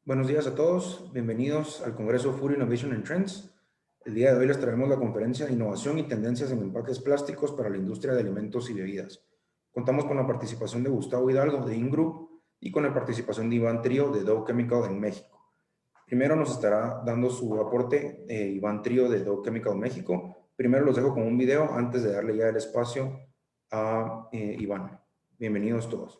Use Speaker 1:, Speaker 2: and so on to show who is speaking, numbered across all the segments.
Speaker 1: Buenos días a todos, bienvenidos al Congreso Food Innovation and Trends. El día de hoy les traemos la conferencia Innovación y Tendencias en Empaques Plásticos para la Industria de Alimentos y Bebidas. Contamos con la participación de Gustavo Hidalgo de Ingroup y con la participación de Iván Trío de Dow Chemical en México. Primero nos estará dando su aporte Iván Trío de Dow Chemical México. Primero los dejo con un video antes de darle ya el espacio a Iván. Bienvenidos todos.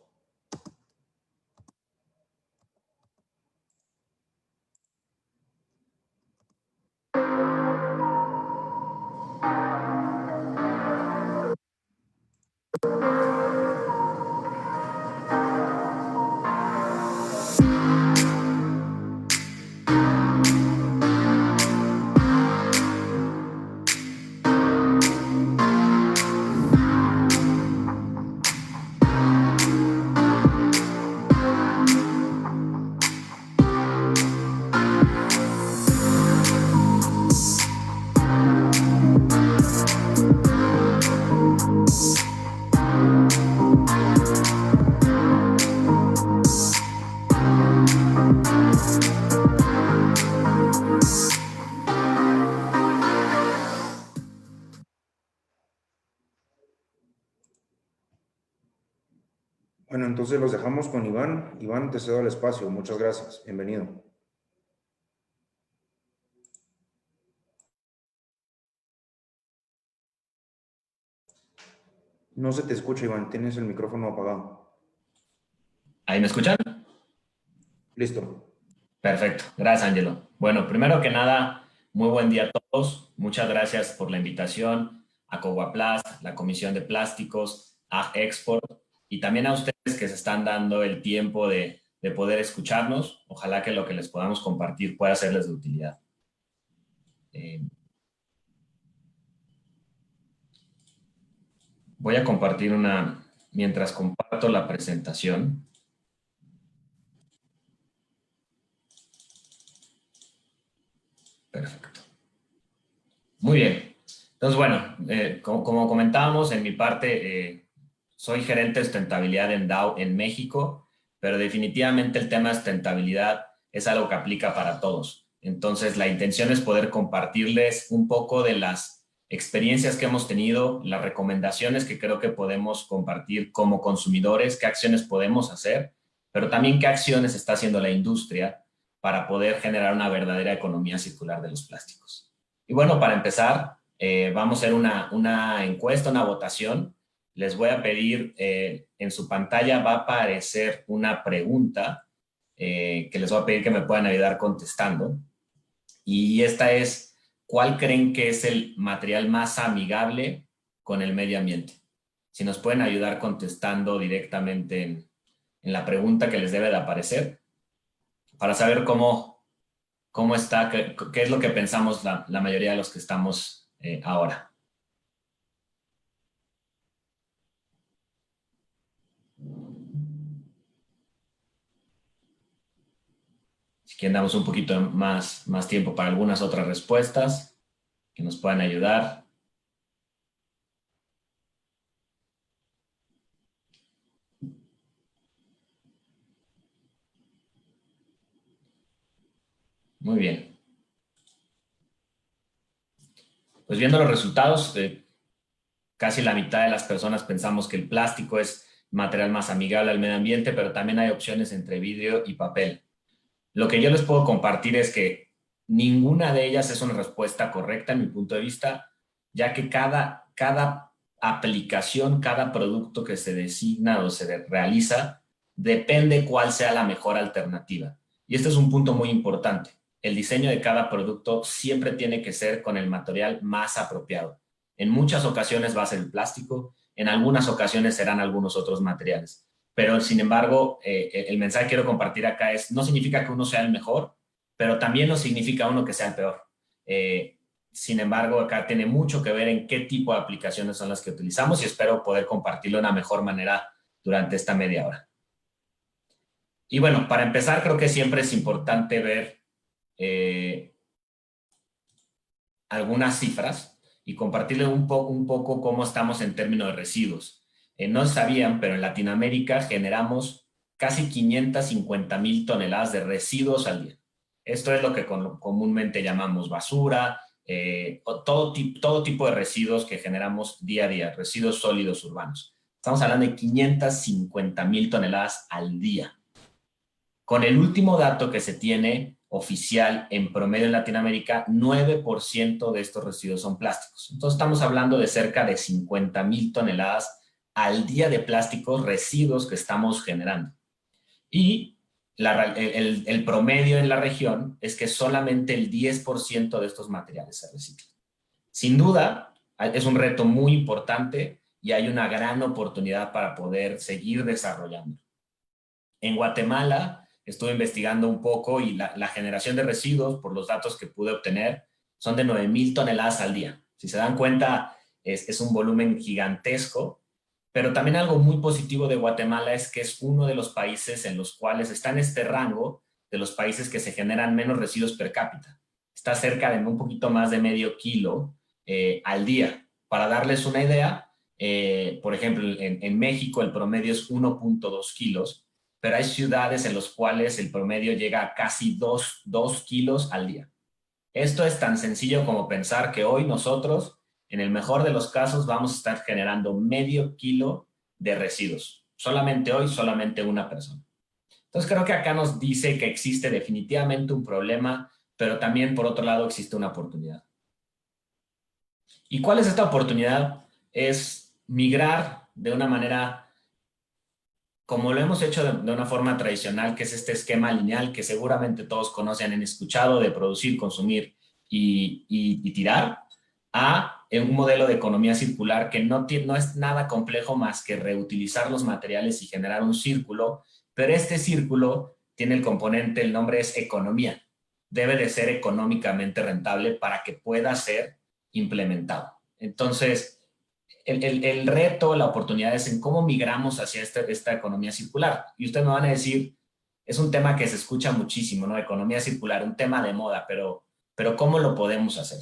Speaker 1: Bueno, entonces los dejamos con Iván. Iván, te cedo el espacio. Muchas gracias. Bienvenido. No se te escucha, Iván. Tienes el micrófono apagado.
Speaker 2: ¿Ahí me escuchan?
Speaker 1: Listo.
Speaker 2: Perfecto. Gracias, Angelo. Bueno, primero que nada, muy buen día a todos. Muchas gracias por la invitación a Coguaplast, la Comisión de Plásticos, a Export y también a ustedes que se están dando el tiempo de poder escucharnos. Ojalá que lo que les podamos compartir pueda serles de utilidad. Voy a compartir mientras comparto la presentación. Perfecto. Muy bien. Entonces, bueno, como comentábamos, en mi parte, soy gerente de sustentabilidad en Dow en México, pero definitivamente el tema de sustentabilidad es algo que aplica para todos. Entonces, la intención es poder compartirles un poco de las experiencias que hemos tenido, las recomendaciones que creo que podemos compartir como consumidores, qué acciones podemos hacer, pero también qué acciones está haciendo la industria para poder generar una verdadera economía circular de los plásticos. Y bueno, para empezar, vamos a hacer una encuesta, una votación. Les voy a pedir, en su pantalla va a aparecer una pregunta que les voy a pedir que me puedan ayudar contestando. Y esta es, ¿cuál creen que es el material más amigable con el medio ambiente? Si nos pueden ayudar contestando directamente en la pregunta que les debe de aparecer, para saber cómo está, qué es lo que pensamos la mayoría de los que estamos ahora. Si quieren, damos un poquito más tiempo para algunas otras respuestas que nos puedan ayudar. Muy bien. Pues viendo los resultados, casi la mitad de las personas pensamos que el plástico es material más amigable al medio ambiente, pero también hay opciones entre vidrio y papel. Lo que yo les puedo compartir es que ninguna de ellas es una respuesta correcta en mi punto de vista, ya que cada aplicación, cada producto que se designa o se realiza, depende cuál sea la mejor alternativa. Y este es un punto muy importante. El diseño de cada producto siempre tiene que ser con el material más apropiado. En muchas ocasiones va a ser el plástico, en algunas ocasiones serán algunos otros materiales. Pero, sin embargo, el mensaje que quiero compartir acá es, no significa que uno sea el mejor, pero también no significa uno que sea el peor. Sin embargo, acá tiene mucho que ver en qué tipo de aplicaciones son las que utilizamos y espero poder compartirlo de una mejor manera durante esta media hora. Y bueno, para empezar, creo que siempre es importante ver algunas cifras y compartirles un poco cómo estamos en términos de residuos. No sabían, pero en Latinoamérica generamos casi 550,000 toneladas de residuos al día. Esto es lo que comúnmente llamamos basura, o todo tipo de residuos que generamos día a día, residuos sólidos urbanos. Estamos hablando de 550,000 toneladas al día. Con el último dato que se tiene oficial en promedio en Latinoamérica, 9% de estos residuos son plásticos. Entonces estamos hablando de cerca de 50,000 toneladas al día de plásticos, residuos que estamos generando. Y el promedio en la región es que solamente el 10% de estos materiales se reciclan. Sin duda, es un reto muy importante y hay una gran oportunidad para poder seguir desarrollando. En Guatemala estuve investigando un poco y la generación de residuos, por los datos que pude obtener, son de 9,000 toneladas al día. Si se dan cuenta, es un volumen gigantesco, pero también algo muy positivo de Guatemala es que es uno de los países en los cuales está en este rango de los países que se generan menos residuos per cápita. Está cerca de un poquito más de medio kilo al día. Para darles una idea, por ejemplo, en México el promedio es 1.2 kilos, pero hay ciudades en las cuales el promedio llega a casi 2 kilos al día. Esto es tan sencillo como pensar que hoy nosotros, en el mejor de los casos, vamos a estar generando medio kilo de residuos. Solamente hoy, solamente una persona. Entonces creo que acá nos dice que existe definitivamente un problema, pero también por otro lado existe una oportunidad. ¿Y cuál es esta oportunidad? Es migrar de una manera como lo hemos hecho de una forma tradicional, que es este esquema lineal que seguramente todos conocen, han escuchado, de producir, consumir y tirar, a un modelo de economía circular que no es nada complejo más que reutilizar los materiales y generar un círculo, pero este círculo tiene el componente, el nombre es economía. Debe de ser económicamente rentable para que pueda ser implementado. Entonces, el reto, la oportunidad es en cómo migramos hacia esta economía circular. Y ustedes me van a decir, es un tema que se escucha muchísimo, ¿no? Economía circular, un tema de moda, pero ¿cómo lo podemos hacer?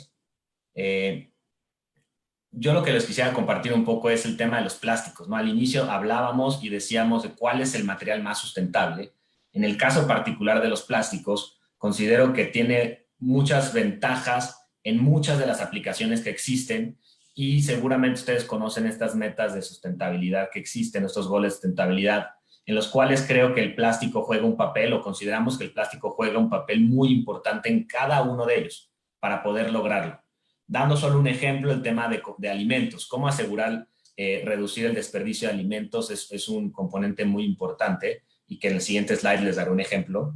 Speaker 2: Yo lo que les quisiera compartir un poco es el tema de los plásticos, ¿no? Al inicio hablábamos y decíamos de cuál es el material más sustentable. En el caso particular de los plásticos, considero que tiene muchas ventajas en muchas de las aplicaciones que existen y seguramente ustedes conocen estas metas de sustentabilidad que existen, estos goles de sustentabilidad, en los cuales creo que el plástico juega un papel o consideramos que el plástico juega un papel muy importante en cada uno de ellos para poder lograrlo. Dando solo un ejemplo, el tema de alimentos, cómo asegurar reducir el desperdicio de alimentos es un componente muy importante y que en el siguiente slide les daré un ejemplo.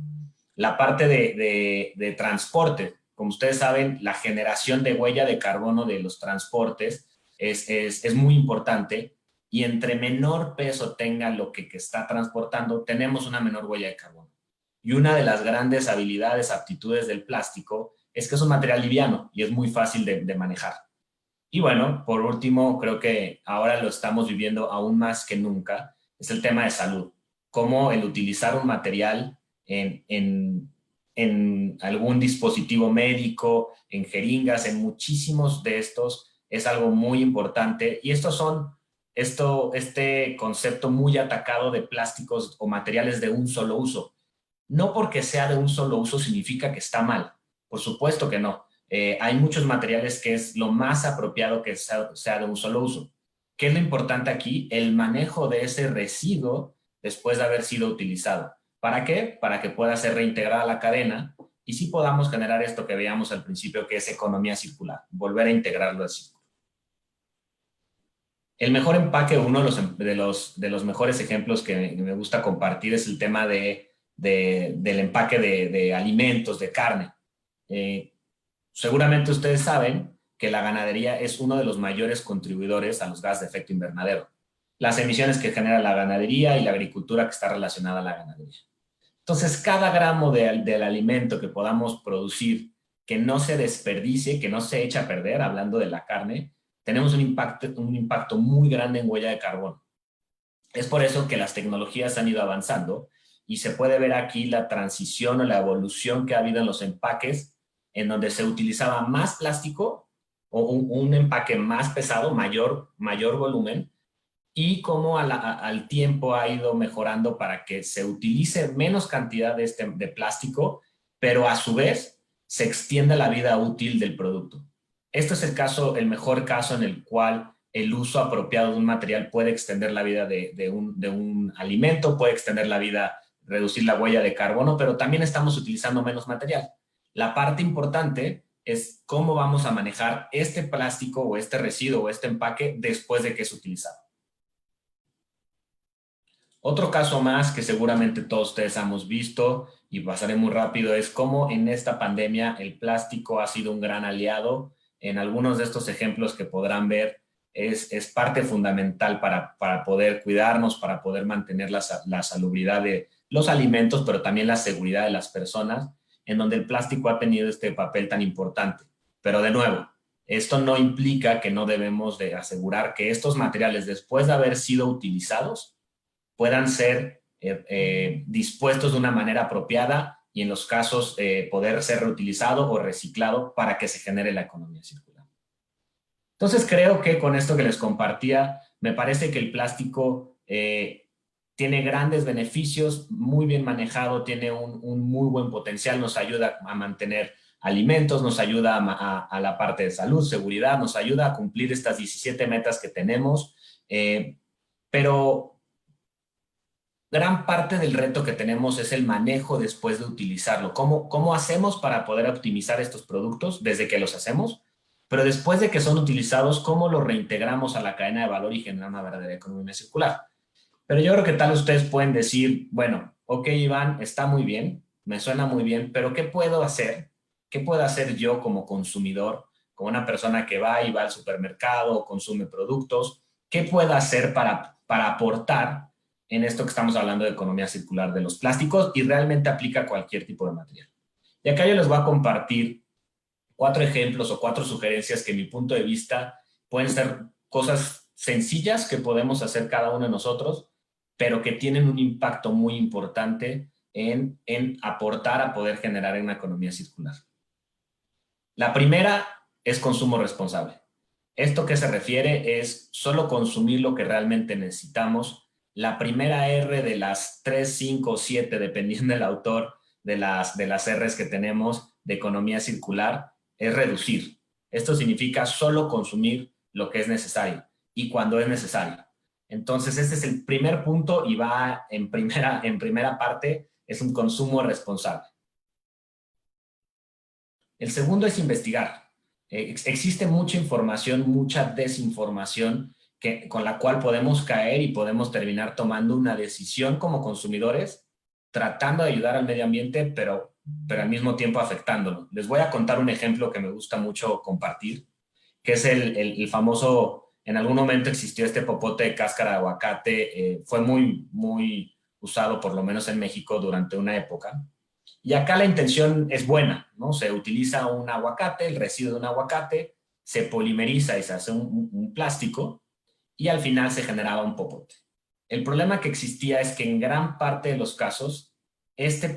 Speaker 2: La parte de transporte, como ustedes saben, la generación de huella de carbono de los transportes es muy importante y entre menor peso tenga lo que está transportando, tenemos una menor huella de carbono. Y una de las grandes habilidades, aptitudes del plástico es que es un material liviano y es muy fácil de manejar. Y bueno, por último, creo que ahora lo estamos viviendo aún más que nunca, es el tema de salud. Cómo el utilizar un material en algún dispositivo médico, en jeringas, en muchísimos de estos, es algo muy importante. Y este concepto muy atacado de plásticos o materiales de un solo uso. No porque sea de un solo uso significa que está mal. Por supuesto que no. Hay muchos materiales que es lo más apropiado que sea de un solo uso. ¿Qué es lo importante aquí? El manejo de ese residuo después de haber sido utilizado. ¿Para qué? Para que pueda ser reintegrada a la cadena y sí podamos generar esto que veíamos al principio, que es economía circular, volver a integrarlo al círculo. El mejor empaque, uno de los mejores ejemplos que me gusta compartir es el tema del empaque de alimentos, de carne. Seguramente ustedes saben que la ganadería es uno de los mayores contribuidores a los gases de efecto invernadero. Las emisiones que genera la ganadería y la agricultura que está relacionada a la ganadería. Entonces, cada gramo del alimento que podamos producir que no se desperdicie, que no se eche a perder, hablando de la carne, tenemos un impacto muy grande en huella de carbono. Es por eso que las tecnologías han ido avanzando y se puede ver aquí la transición o la evolución que ha habido en los empaques, en donde se utilizaba más plástico o un empaque más pesado, mayor volumen, y cómo al tiempo ha ido mejorando para que se utilice menos cantidad de plástico, pero a su vez se extienda la vida útil del producto. Este es el mejor caso en el cual el uso apropiado de un material puede extender la vida de un alimento, puede extender la vida, reducir la huella de carbono, pero también estamos utilizando menos material. La parte importante es cómo vamos a manejar este plástico o este residuo o este empaque después de que es utilizado. Otro caso más que seguramente todos ustedes hemos visto y pasaré muy rápido es cómo en esta pandemia el plástico ha sido un gran aliado. En algunos de estos ejemplos que podrán ver es parte fundamental para poder cuidarnos, para poder mantener la salubridad de los alimentos, pero también la seguridad de las personas, en donde el plástico ha tenido este papel tan importante. Pero de nuevo, esto no implica que no debemos de asegurar que estos materiales, después de haber sido utilizados, puedan ser dispuestos de una manera apropiada y en los casos poder ser reutilizado o reciclado para que se genere la economía circular. Entonces creo que con esto que les compartía, me parece que el plástico tiene grandes beneficios, muy bien manejado, tiene un muy buen potencial, nos ayuda a mantener alimentos, nos ayuda a la parte de salud, seguridad, nos ayuda a cumplir estas 17 metas que tenemos, pero gran parte del reto que tenemos es el manejo después de utilizarlo. ¿Cómo hacemos para poder optimizar estos productos desde que los hacemos? Pero después de que son utilizados, ¿cómo los reintegramos a la cadena de valor y generar una verdadera economía circular? Pero yo creo que tal ustedes pueden decir, bueno, ok, Iván, está muy bien, me suena muy bien, pero ¿qué puedo hacer? ¿Qué puedo hacer yo como consumidor, como una persona que va y va al supermercado o consume productos? ¿Qué puedo hacer para aportar en esto que estamos hablando de economía circular de los plásticos y realmente aplica a cualquier tipo de material? Y acá yo les voy a compartir 4 ejemplos o 4 sugerencias que, en mi punto de vista, pueden ser cosas sencillas que podemos hacer cada uno de nosotros, pero que tienen un impacto muy importante en aportar a poder generar una economía circular. La primera es consumo responsable. Esto que se refiere es solo consumir lo que realmente necesitamos. La primera R de las 3, 5 o 7, dependiendo del autor de las R's que tenemos de economía circular, es reducir. Esto significa solo consumir lo que es necesario y cuando es necesario. Entonces, este es el primer punto y va en primera parte, es un consumo responsable. El segundo es investigar. Existe mucha información, mucha desinformación con la cual podemos caer y podemos terminar tomando una decisión como consumidores, tratando de ayudar al medio ambiente, pero al mismo tiempo afectándolo. Les voy a contar un ejemplo que me gusta mucho compartir, que es el famoso, en algún momento existió este popote de cáscara de aguacate, fue muy usado, por lo menos en México, durante una época. Y acá la intención es buena, ¿no? Se utiliza un aguacate, el residuo de un aguacate, se polimeriza y se hace un plástico y al final se generaba un popote. El problema que existía es que en gran parte de los casos este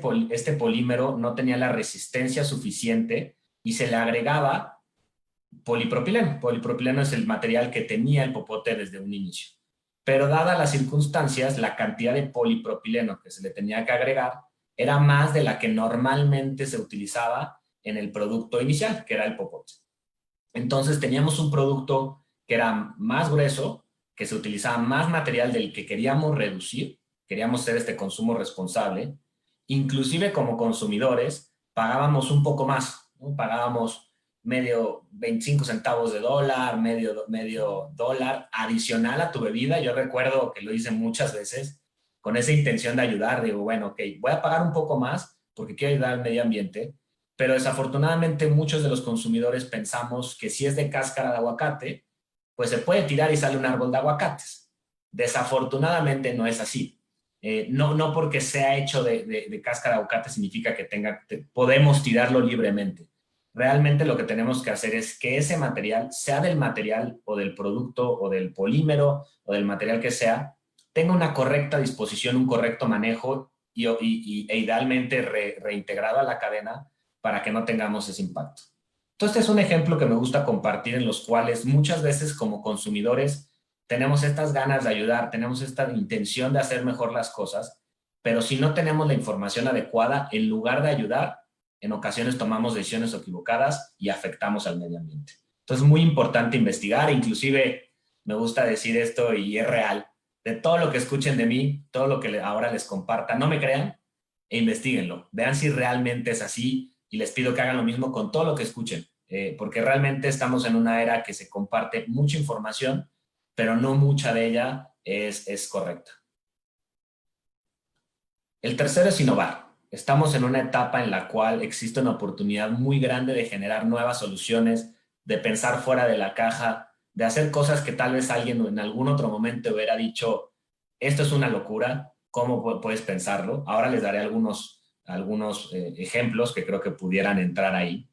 Speaker 2: polímero no tenía la resistencia suficiente y se le agregaba polipropileno. Polipropileno es el material que tenía el popote desde un inicio. Pero dadas las circunstancias, la cantidad de polipropileno que se le tenía que agregar era más de la que normalmente se utilizaba en el producto inicial, que era el popote. Entonces teníamos un producto que era más grueso, que se utilizaba más material del que queríamos reducir, queríamos hacer este consumo responsable, inclusive como consumidores pagábamos un poco más, ¿no? Pagábamos 25 centavos de dólar, medio dólar adicional a tu bebida. Yo recuerdo que lo hice muchas veces con esa intención de ayudar. Digo, bueno, ok, voy a pagar un poco más porque quiero ayudar al medio ambiente, pero desafortunadamente muchos de los consumidores pensamos que si es de cáscara de aguacate, pues se puede tirar y sale un árbol de aguacates. Desafortunadamente no es así. No porque sea hecho de cáscara de aguacate significa que podemos tirarlo libremente. Realmente lo que tenemos que hacer es que ese material, sea del material o del producto o del polímero o del material que sea, tenga una correcta disposición, un correcto manejo e idealmente reintegrado a la cadena para que no tengamos ese impacto. Entonces, este es un ejemplo que me gusta compartir en los cuales muchas veces como consumidores tenemos estas ganas de ayudar, tenemos esta intención de hacer mejor las cosas, pero si no tenemos la información adecuada, en lugar de ayudar, en ocasiones tomamos decisiones equivocadas y afectamos al medio ambiente. Entonces es muy importante investigar, inclusive me gusta decir esto y es real, de todo lo que escuchen de mí, todo lo que ahora les comparta, no me crean e investiguenlo, vean si realmente es así y les pido que hagan lo mismo con todo lo que escuchen, porque realmente estamos en una era que se comparte mucha información, pero no mucha de ella es correcta. El tercero es innovar. Estamos en una etapa en la cual existe una oportunidad muy grande de generar nuevas soluciones, de pensar fuera de la caja, de hacer cosas que tal vez alguien en algún otro momento hubiera dicho, esto es una locura, ¿cómo puedes pensarlo? Ahora les daré algunos ejemplos que creo que pudieran entrar ahí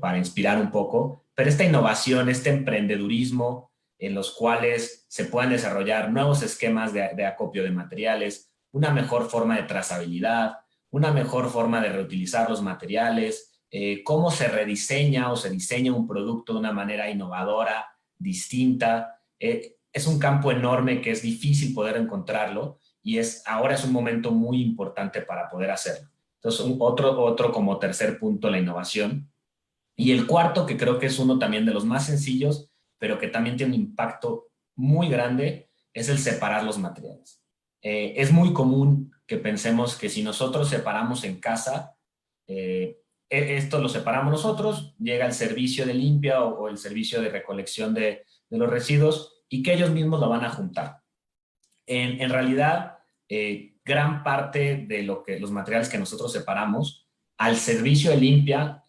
Speaker 2: para inspirar un poco, pero esta innovación, este emprendedurismo en los cuales se pueden desarrollar nuevos esquemas de acopio de materiales, una mejor forma de trazabilidad, una mejor forma de reutilizar los materiales, cómo se rediseña o se diseña un producto de una manera innovadora, distinta. Es un campo enorme que es difícil poder encontrarlo y ahora es un momento muy importante para poder hacerlo. Entonces, otro como tercer punto, la innovación. Y el cuarto, que creo que es uno también de los más sencillos, pero que también tiene un impacto muy grande, es el separar los materiales. Es muy común que pensemos que si nosotros separamos en casa, esto lo separamos nosotros, llega el servicio de limpia o el servicio de recolección de los residuos y que ellos mismos lo van a juntar. En realidad, gran parte de los materiales que nosotros separamos al servicio de limpia,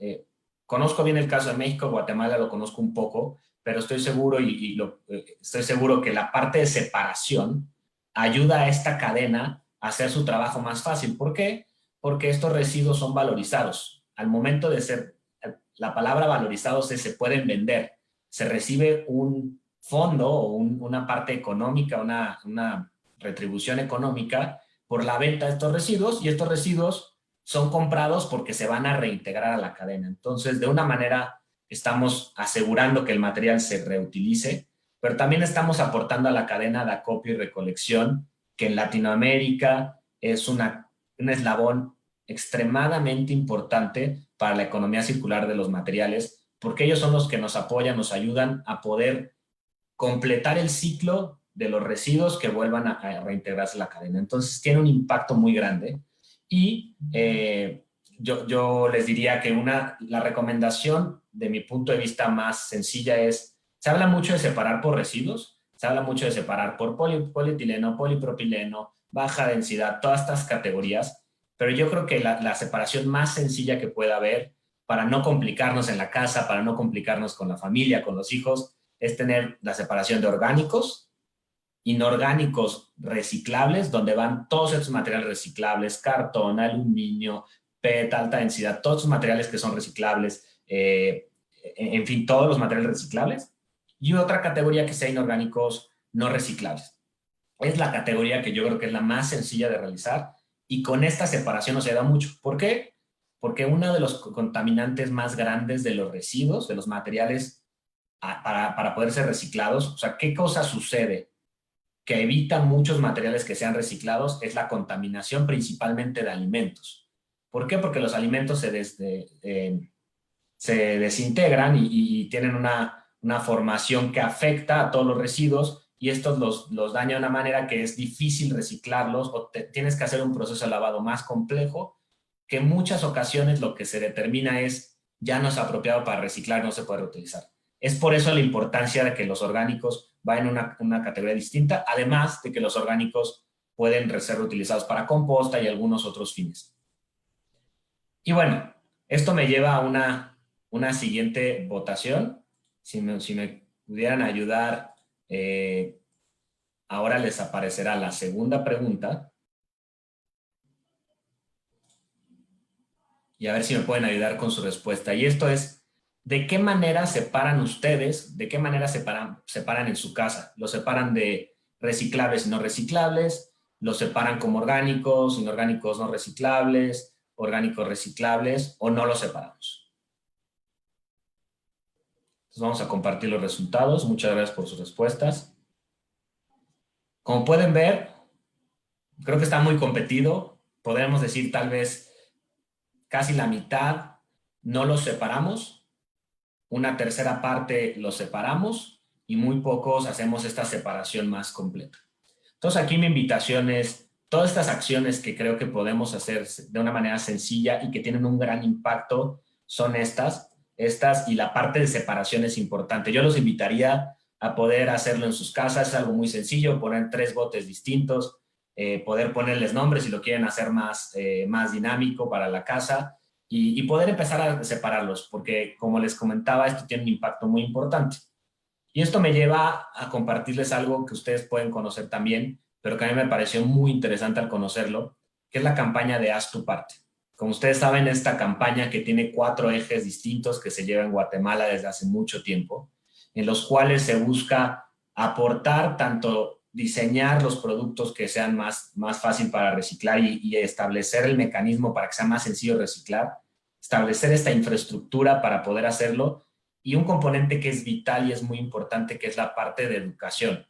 Speaker 2: conozco bien el caso de México, Guatemala lo conozco un poco, pero estoy seguro estoy seguro que la parte de separación ayuda a esta cadena a hacer su trabajo más fácil. ¿Por qué? Porque estos residuos son valorizados. Al momento de ser, la palabra valorizados es se pueden vender. Se recibe un fondo o una parte económica, una retribución económica por la venta de estos residuos y estos residuos son comprados porque se van a reintegrar a la cadena. Entonces, de una manera estamos asegurando que el material se reutilice, pero también estamos aportando a la cadena de acopio y recolección, que en Latinoamérica es un eslabón extremadamente importante para la economía circular de los materiales, porque ellos son los que nos apoyan, nos ayudan a poder completar el ciclo de los residuos que vuelvan a reintegrarse a la cadena. Entonces, tiene un impacto muy grande y yo les diría que la recomendación de mi punto de vista más sencilla es, se habla mucho de separar por residuos, se habla mucho de separar por polietileno, polipropileno, baja densidad, todas estas categorías, pero yo creo que la separación más sencilla que pueda haber para no complicarnos en la casa, para no complicarnos con la familia, con los hijos, es tener la separación de orgánicos, inorgánicos reciclables, donde van todos estos materiales reciclables, cartón, aluminio, PET, alta densidad, todos estos materiales que son reciclables, en fin, todos los materiales reciclables. Y otra categoría que sea inorgánicos no reciclables. Es la categoría que yo creo que es la más sencilla de realizar y con esta separación nos ayuda mucho. ¿Por qué? Porque uno de los contaminantes más grandes de los residuos, de los materiales para poder ser reciclados, o sea, ¿qué cosa sucede? Que evita muchos materiales que sean reciclados es la contaminación principalmente de alimentos. ¿Por qué? Porque los alimentos se desintegran y tienen una formación que afecta a todos los residuos y estos los daña de una manera que es difícil reciclarlos o tienes que hacer un proceso de lavado más complejo que en muchas ocasiones lo que se determina es ya no es apropiado para reciclar, no se puede reutilizar. Es por eso la importancia de que los orgánicos vayan en una categoría distinta, además de que los orgánicos pueden ser reutilizados para composta y algunos otros fines. Y bueno, esto me lleva a una siguiente votación. Si me pudieran ayudar, ahora les aparecerá la segunda pregunta. Y a ver si me pueden ayudar con su respuesta. Y esto es, ¿de qué manera separan ustedes, de qué manera separan en su casa? ¿Lo separan de reciclables y no reciclables? ¿Lo separan como orgánicos, inorgánicos no reciclables, orgánicos reciclables o no los separamos? Entonces vamos a compartir los resultados. Muchas gracias por sus respuestas. Como pueden ver, creo que está muy competido. Podríamos decir tal vez casi la mitad no los separamos, una tercera parte los separamos y muy pocos hacemos esta separación más completa. Entonces aquí mi invitación es todas estas acciones que creo que podemos hacer de una manera sencilla y que tienen un gran impacto son estas y la parte de separación es importante. Yo los invitaría a poder hacerlo en sus casas, es algo muy sencillo, poner 3 botes distintos, poder ponerles nombres si lo quieren hacer más dinámico para la casa y poder empezar a separarlos, porque como les comentaba, esto tiene un impacto muy importante. Y esto me lleva a compartirles algo que ustedes pueden conocer también, pero que a mí me pareció muy interesante al conocerlo, que es la campaña de Haz tu parte. Como ustedes saben, esta campaña que tiene 4 ejes distintos que se lleva en Guatemala desde hace mucho tiempo, en los cuales se busca aportar tanto diseñar los productos que sean más fácil para reciclar y establecer el mecanismo para que sea más sencillo reciclar, establecer esta infraestructura para poder hacerlo y un componente que es vital y es muy importante, que es la parte de educación.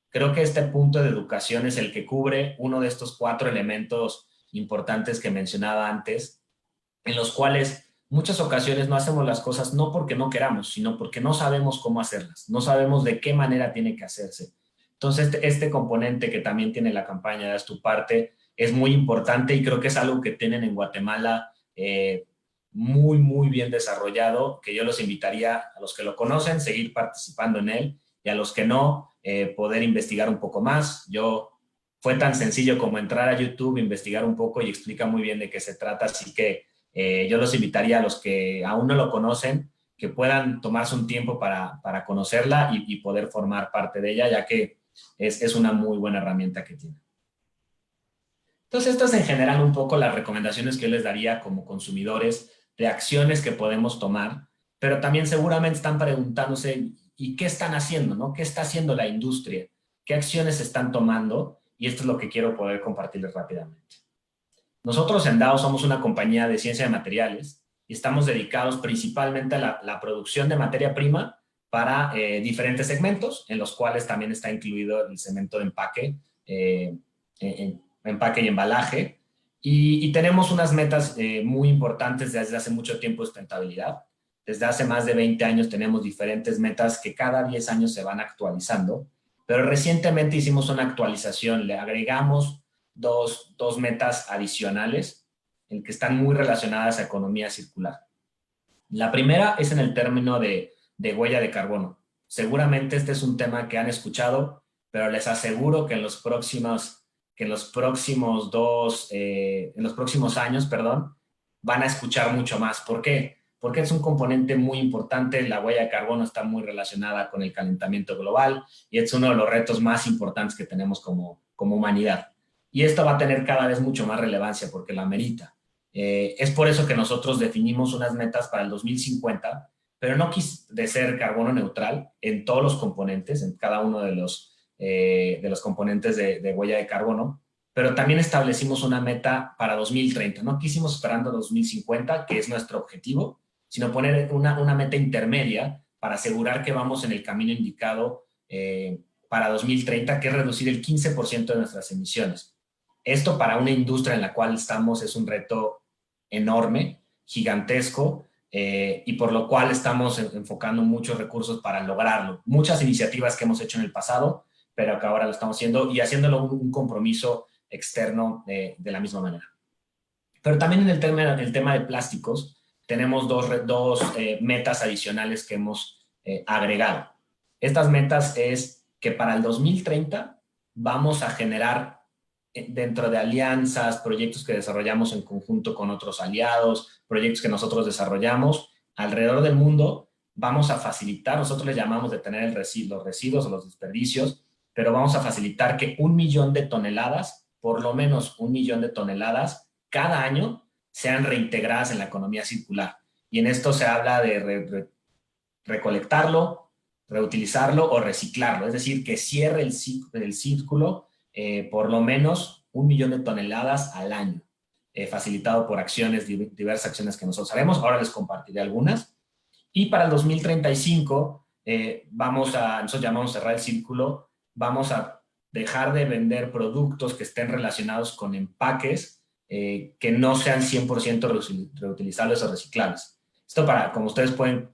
Speaker 2: Creo que este punto de educación es el que cubre uno de estos 4 elementos importantes que mencionaba antes, en los cuales muchas ocasiones no hacemos las cosas no porque no queramos, sino porque no sabemos cómo hacerlas, no sabemos de qué manera tiene que hacerse. Entonces, este componente que también tiene la campaña de Haz tu parte es muy importante y creo que es algo que tienen en Guatemala muy bien desarrollado, que yo los invitaría a los que lo conocen, seguir participando en él y a los que no, poder investigar un poco más. Fue tan sencillo como entrar a YouTube, investigar un poco y explica muy bien de qué se trata, así que yo los invitaría a los que aún no lo conocen, que puedan tomarse un tiempo para conocerla y poder formar parte de ella, ya que es una muy buena herramienta que tiene. Entonces, estas en general un poco las recomendaciones que yo les daría como consumidores de acciones que podemos tomar, pero también seguramente están preguntándose, ¿y qué están haciendo? ¿No? ¿Qué está haciendo la industria? ¿Qué acciones están tomando? Y esto es lo que quiero poder compartirles rápidamente. Nosotros en DAO somos una compañía de ciencia de materiales y estamos dedicados principalmente a la producción de materia prima para diferentes segmentos, en los cuales también está incluido el segmento de empaque, empaque y embalaje. Y tenemos unas metas muy importantes desde hace mucho tiempo de sustentabilidad. Desde hace más de 20 años tenemos diferentes metas que cada 10 años se van actualizando, pero recientemente hicimos una actualización, le agregamos dos metas adicionales en que están muy relacionadas a economía circular. La primera es en el término de huella de carbono. Seguramente este es un tema que han escuchado, pero les aseguro que en los próximos años, perdón, van a escuchar mucho más. ¿Por qué? Porque es un componente muy importante. La huella de carbono está muy relacionada con el calentamiento global y es uno de los retos más importantes que tenemos como humanidad. Y esto va a tener cada vez mucho más relevancia porque la amerita. Es por eso que nosotros definimos unas metas para el 2050, pero no de ser carbono neutral en todos los componentes, en cada uno de los componentes de huella de carbono, pero también establecimos una meta para 2030. No quisimos esperando 2050, que es nuestro objetivo, sino poner una meta intermedia para asegurar que vamos en el camino indicado para 2030, que es reducir el 15% de nuestras emisiones. Esto para una industria en la cual estamos es un reto enorme, gigantesco, y por lo cual estamos enfocando muchos recursos para lograrlo. Muchas iniciativas que hemos hecho en el pasado, pero que ahora lo estamos haciendo y haciéndolo un compromiso externo de la misma manera. Pero también en el tema de plásticos tenemos dos metas adicionales que hemos agregado. Estas metas es que para el 2030 vamos a generar dentro de alianzas, proyectos que desarrollamos en conjunto con otros aliados, proyectos que nosotros desarrollamos alrededor del mundo, vamos a facilitar, nosotros les llamamos de tener los residuos o los desperdicios, pero vamos a facilitar que 1 millón de toneladas, por lo menos 1 millón de toneladas, cada año sean reintegradas en la economía circular. Y en esto se habla de recolectarlo, reutilizarlo o reciclarlo, es decir, que cierre el círculo por lo menos 1 millón de toneladas al año, facilitado por diversas acciones que nosotros haremos. Ahora les compartiré algunas. Y para el 2035 nosotros llamamos cerrar el círculo, vamos a dejar de vender productos que estén relacionados con empaques que no sean 100% reutilizables o reciclables. Esto, como ustedes pueden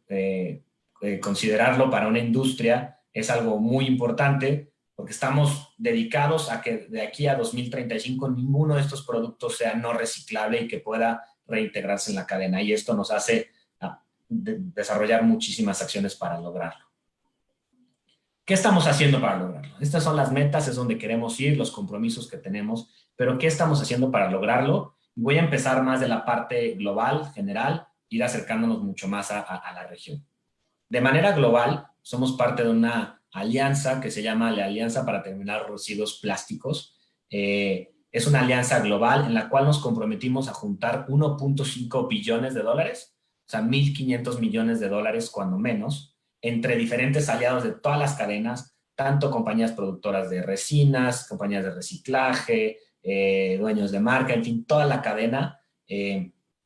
Speaker 2: considerarlo, para una industria es algo muy importante, porque estamos dedicados a que de aquí a 2035 ninguno de estos productos sea no reciclable y que pueda reintegrarse en la cadena. Y esto nos hace desarrollar muchísimas acciones para lograrlo. ¿Qué estamos haciendo para lograrlo? Estas son las metas, es donde queremos ir, los compromisos que tenemos, pero ¿qué estamos haciendo para lograrlo? Voy a empezar más de la parte global, general, ir acercándonos mucho más a la región. De manera global, somos parte de una alianza que se llama la Alianza para Terminar Residuos Plásticos. Es una alianza global en la cual nos comprometimos a juntar 1.5 billones de dólares, o sea, 1.500 millones de dólares cuando menos, entre diferentes aliados de todas las cadenas, tanto compañías productoras de resinas, compañías de reciclaje, dueños de marca, en fin, toda la cadena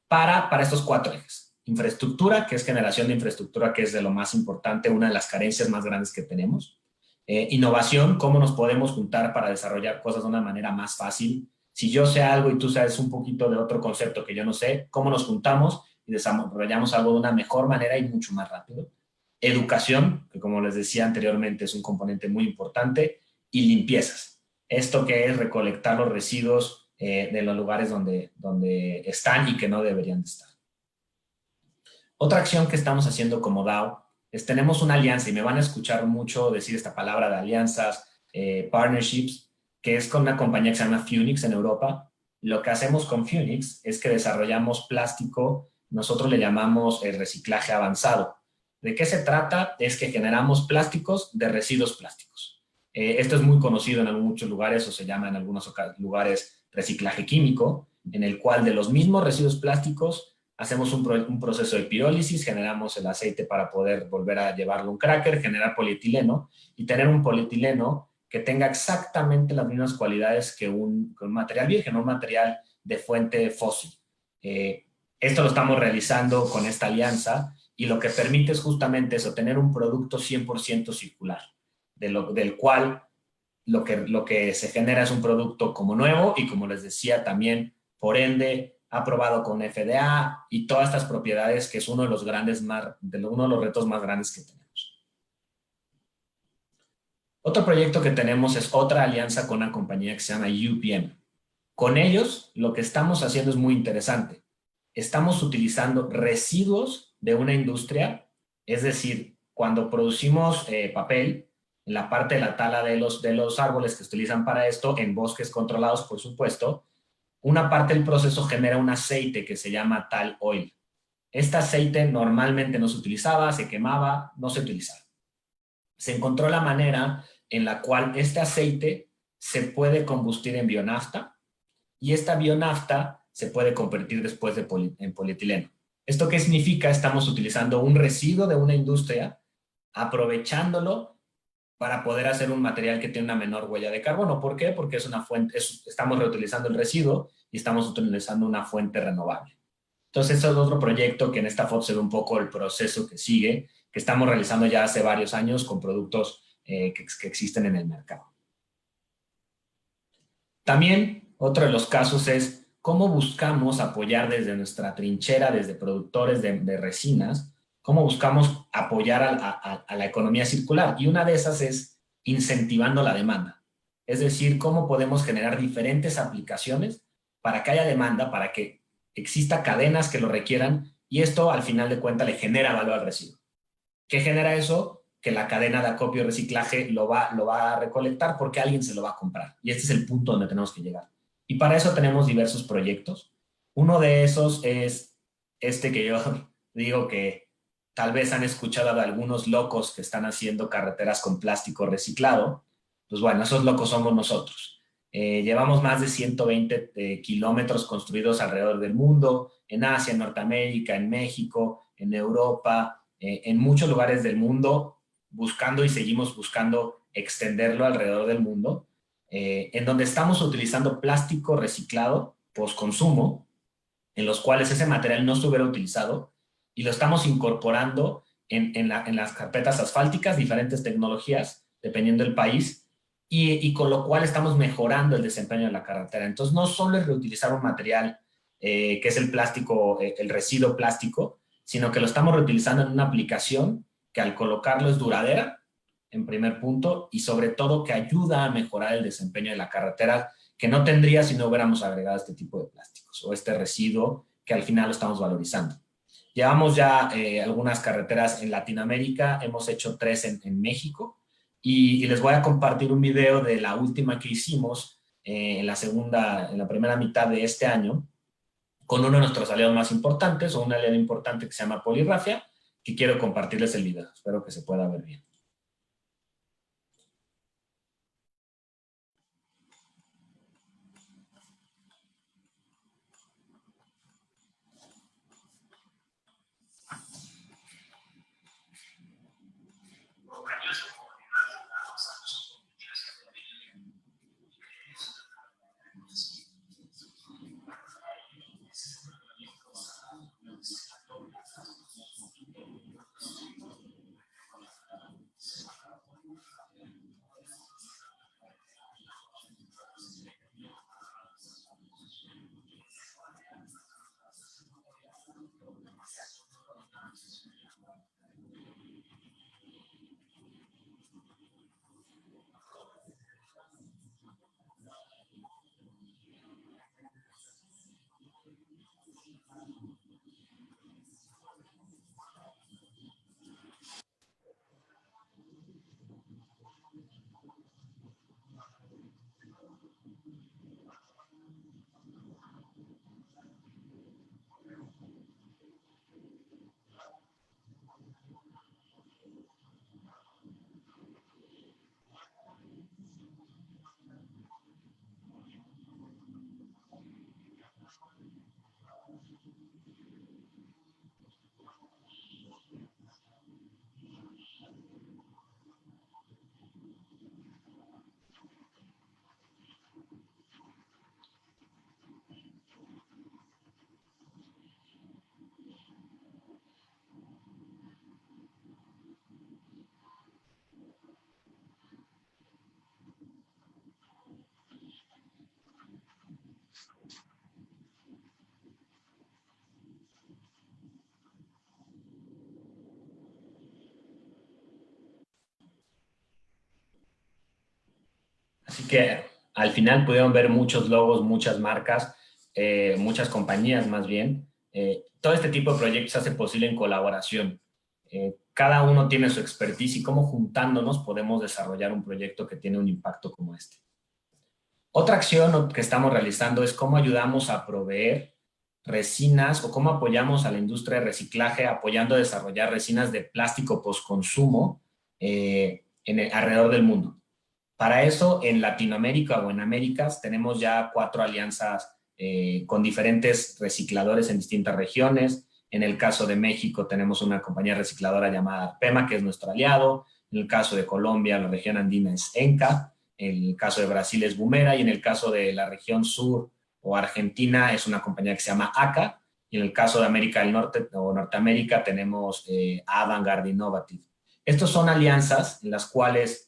Speaker 2: para estos 4 ejes. Infraestructura, que es generación de infraestructura, que es de lo más importante, una de las carencias más grandes que tenemos. Innovación, cómo nos podemos juntar para desarrollar cosas de una manera más fácil. Si yo sé algo y tú sabes un poquito de otro concepto que yo no sé, cómo nos juntamos y desarrollamos algo de una mejor manera y mucho más rápido. Educación, que como les decía anteriormente es un componente muy importante, y limpiezas. Esto que es recolectar los residuos de los lugares donde están y que no deberían de estar. Otra acción que estamos haciendo como DAO es tenemos una alianza, y me van a escuchar mucho decir esta palabra de alianzas, partnerships, que es con una compañía que se llama Funix en Europa. Lo que hacemos con Funix es que desarrollamos plástico, nosotros le llamamos el reciclaje avanzado. ¿De qué se trata? Es que generamos plásticos de residuos plásticos. Esto es muy conocido en muchos lugares, o se llama en algunos lugares reciclaje químico, en el cual de los mismos residuos plásticos hacemos un proceso de pirólisis, generamos el aceite para poder volver a llevarlo a un cracker, generar polietileno y tener un polietileno que tenga exactamente las mismas cualidades que un material virgen, un material de fuente fósil. Esto lo estamos realizando con esta alianza y lo que permite es justamente eso, tener un producto 100% circular, del cual lo que se genera es un producto como nuevo y, como les decía, también, por ende, aprobado con FDA y todas estas propiedades, que es uno de los retos más grandes que tenemos. Otro proyecto que tenemos es otra alianza con una compañía que se llama UPM. Con ellos, lo que estamos haciendo es muy interesante. Estamos utilizando residuos de una industria, es decir, cuando producimos papel, en la parte de la tala de los árboles que se utilizan para esto, en bosques controlados, por supuesto, una parte del proceso genera un aceite que se llama tall oil. Este aceite normalmente no se utilizaba, se quemaba, no se utilizaba. Se encontró la manera en la cual este aceite se puede combustir en bionafta y esta bionafta se puede convertir después en polietileno. ¿Esto qué significa? Estamos utilizando un residuo de una industria, aprovechándolo para poder hacer un material que tiene una menor huella de carbono. ¿Por qué? Porque es una fuente, estamos reutilizando el residuo y estamos utilizando una fuente renovable. Entonces, eso es otro proyecto que en esta foto se ve un poco el proceso que sigue, que estamos realizando ya hace varios años con productos que existen en el mercado. También, otro de los casos es cómo buscamos apoyar desde nuestra trinchera, desde productores de resinas, cómo buscamos apoyar a la economía circular. Y una de esas es incentivando la demanda. Es decir, cómo podemos generar diferentes aplicaciones para que haya demanda, para que exista cadenas que lo requieran, y esto al final de cuentas le genera valor al residuo. ¿Qué genera eso? Que la cadena de acopio y reciclaje lo va a recolectar porque alguien se lo va a comprar. Y este es el punto donde tenemos que llegar. Y para eso tenemos diversos proyectos. Uno de esos es este que yo digo que tal vez han escuchado de algunos locos que están haciendo carreteras con plástico reciclado. Pues bueno, esos locos somos nosotros. Llevamos más de 120 kilómetros construidos alrededor del mundo, en Asia, en Norteamérica, en México, en Europa, en muchos lugares del mundo, buscando y seguimos buscando extenderlo alrededor del mundo, en donde estamos utilizando plástico reciclado post-consumo, en los cuales ese material no estuviera utilizado, y lo estamos incorporando en las carpetas asfálticas, diferentes tecnologías, dependiendo del país, y con lo cual estamos mejorando el desempeño de la carretera. Entonces, no solo es reutilizar un material que es el plástico, el residuo plástico, sino que lo estamos reutilizando en una aplicación que al colocarlo es duradera, en primer punto, y sobre todo que ayuda a mejorar el desempeño de la carretera, que no tendría si no hubiéramos agregado este tipo de plásticos o este residuo que al final lo estamos valorizando. Llevamos ya algunas carreteras en Latinoamérica, hemos hecho 3 en México, y les voy a compartir un video de la última que hicimos en la primera mitad de este año, con uno de nuestros aliados más importantes, o un aliado importante que se llama Polirrafia, que quiero compartirles el video. Espero que se pueda ver bien. Así que al final pudieron ver muchos logos, muchas marcas, muchas compañías más bien. Todo este tipo de proyectos se hace posible en colaboración. Cada uno tiene su expertise y cómo juntándonos podemos desarrollar un proyecto que tiene un impacto como este. Otra acción que estamos realizando es cómo ayudamos a proveer resinas o cómo apoyamos a la industria de reciclaje apoyando a desarrollar resinas de plástico postconsumo alrededor del mundo. Para eso, en Latinoamérica o en Américas, tenemos ya 4 alianzas con diferentes recicladores en distintas regiones. En el caso de México, tenemos una compañía recicladora llamada PEMA, que es nuestro aliado. En el caso de Colombia, la región andina es ENCA. En el caso de Brasil es Bumera. Y en el caso de la región sur o Argentina, es una compañía que se llama ACA. Y en el caso de América del Norte o Norteamérica, tenemos Avangard Innovative. Estos son alianzas en las cuales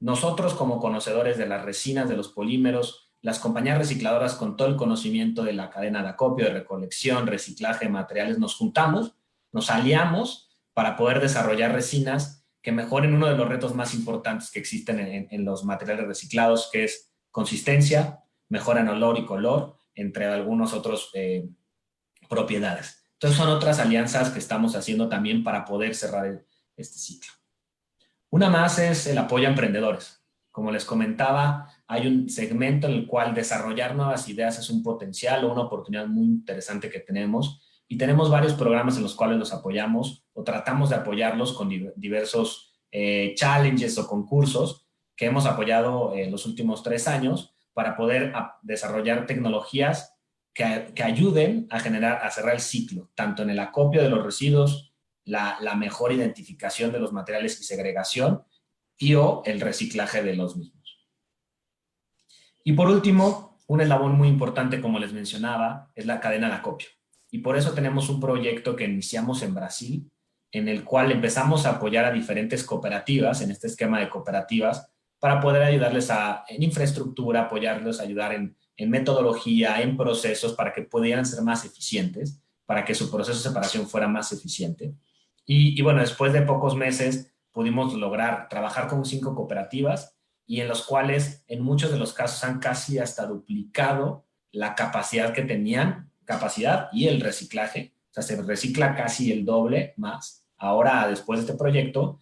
Speaker 2: nosotros, como conocedores de las resinas, de los polímeros, las compañías recicladoras con todo el conocimiento de la cadena de acopio, de recolección, reciclaje de materiales, nos juntamos, nos aliamos para poder desarrollar resinas que mejoren uno de los retos más importantes que existen en los materiales reciclados, que es consistencia, mejoran olor y color, entre algunos otros propiedades. Entonces son otras alianzas que estamos haciendo también para poder cerrar este ciclo. Una más es el apoyo a emprendedores. Como les comentaba, hay un segmento en el cual desarrollar nuevas ideas es un potencial o una oportunidad muy interesante que tenemos y tenemos varios programas en los cuales los apoyamos o tratamos de apoyarlos con diversos challenges o concursos que hemos apoyado en los últimos 3 años para poder desarrollar tecnologías que ayuden a cerrar el ciclo, tanto en el acopio de los residuos, la mejor identificación de los materiales y segregación o el reciclaje de los mismos. Y por último, un eslabón muy importante, como les mencionaba, es la cadena de acopio. Y por eso tenemos un proyecto que iniciamos en Brasil, en el cual empezamos a apoyar a diferentes cooperativas, en este esquema de cooperativas, para poder ayudarles en infraestructura, apoyarlos, ayudar en metodología, en procesos, para que pudieran ser más eficientes, para que su proceso de separación fuera más eficiente. Y bueno, después de pocos meses pudimos lograr trabajar con 5 cooperativas y en los cuales en muchos de los casos han casi hasta duplicado la capacidad que tenían, capacidad y el reciclaje. O sea, se recicla casi el doble más ahora después de este proyecto,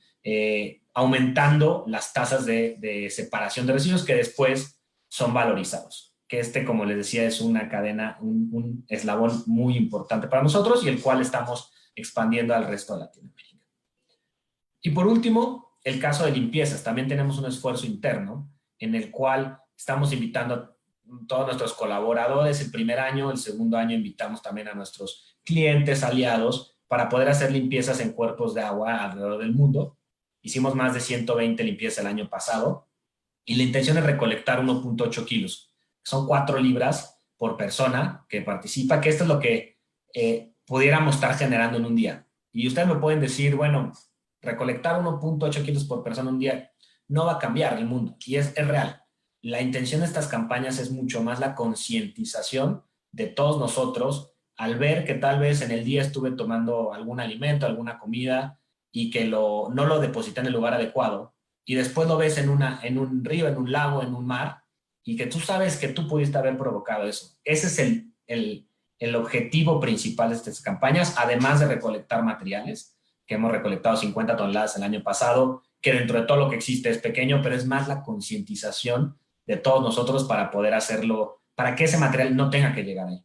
Speaker 2: aumentando las tasas de separación de residuos que después son valorizados. Que como les decía, es una cadena, un eslabón muy importante para nosotros y el cual estamos expandiendo al resto de Latinoamérica. Y por último, el caso de limpiezas. También tenemos un esfuerzo interno en el cual estamos invitando a todos nuestros colaboradores el primer año, el segundo año invitamos también a nuestros clientes, aliados, para poder hacer limpiezas en cuerpos de agua alrededor del mundo. Hicimos más de 120 limpiezas el año pasado y la intención es recolectar 1.8 kilos. Son 4 libras por persona que participa, que esto es lo que pudiéramos estar generando en un día. Y ustedes me pueden decir, bueno, recolectar 1.8 kilos por persona un día no va a cambiar el mundo. Y es real. La intención de estas campañas es mucho más la concientización de todos nosotros al ver que tal vez en el día estuve tomando algún alimento, alguna comida y que no lo deposité en el lugar adecuado y después lo ves en un río, en un lago, en un mar y que tú sabes que tú pudiste haber provocado eso. Ese es el objetivo principal de estas campañas, además de recolectar materiales, que hemos recolectado 50 toneladas el año pasado, que dentro de todo lo que existe es pequeño, pero es más la concientización de todos nosotros para poder hacerlo, para que ese material no tenga que llegar ahí.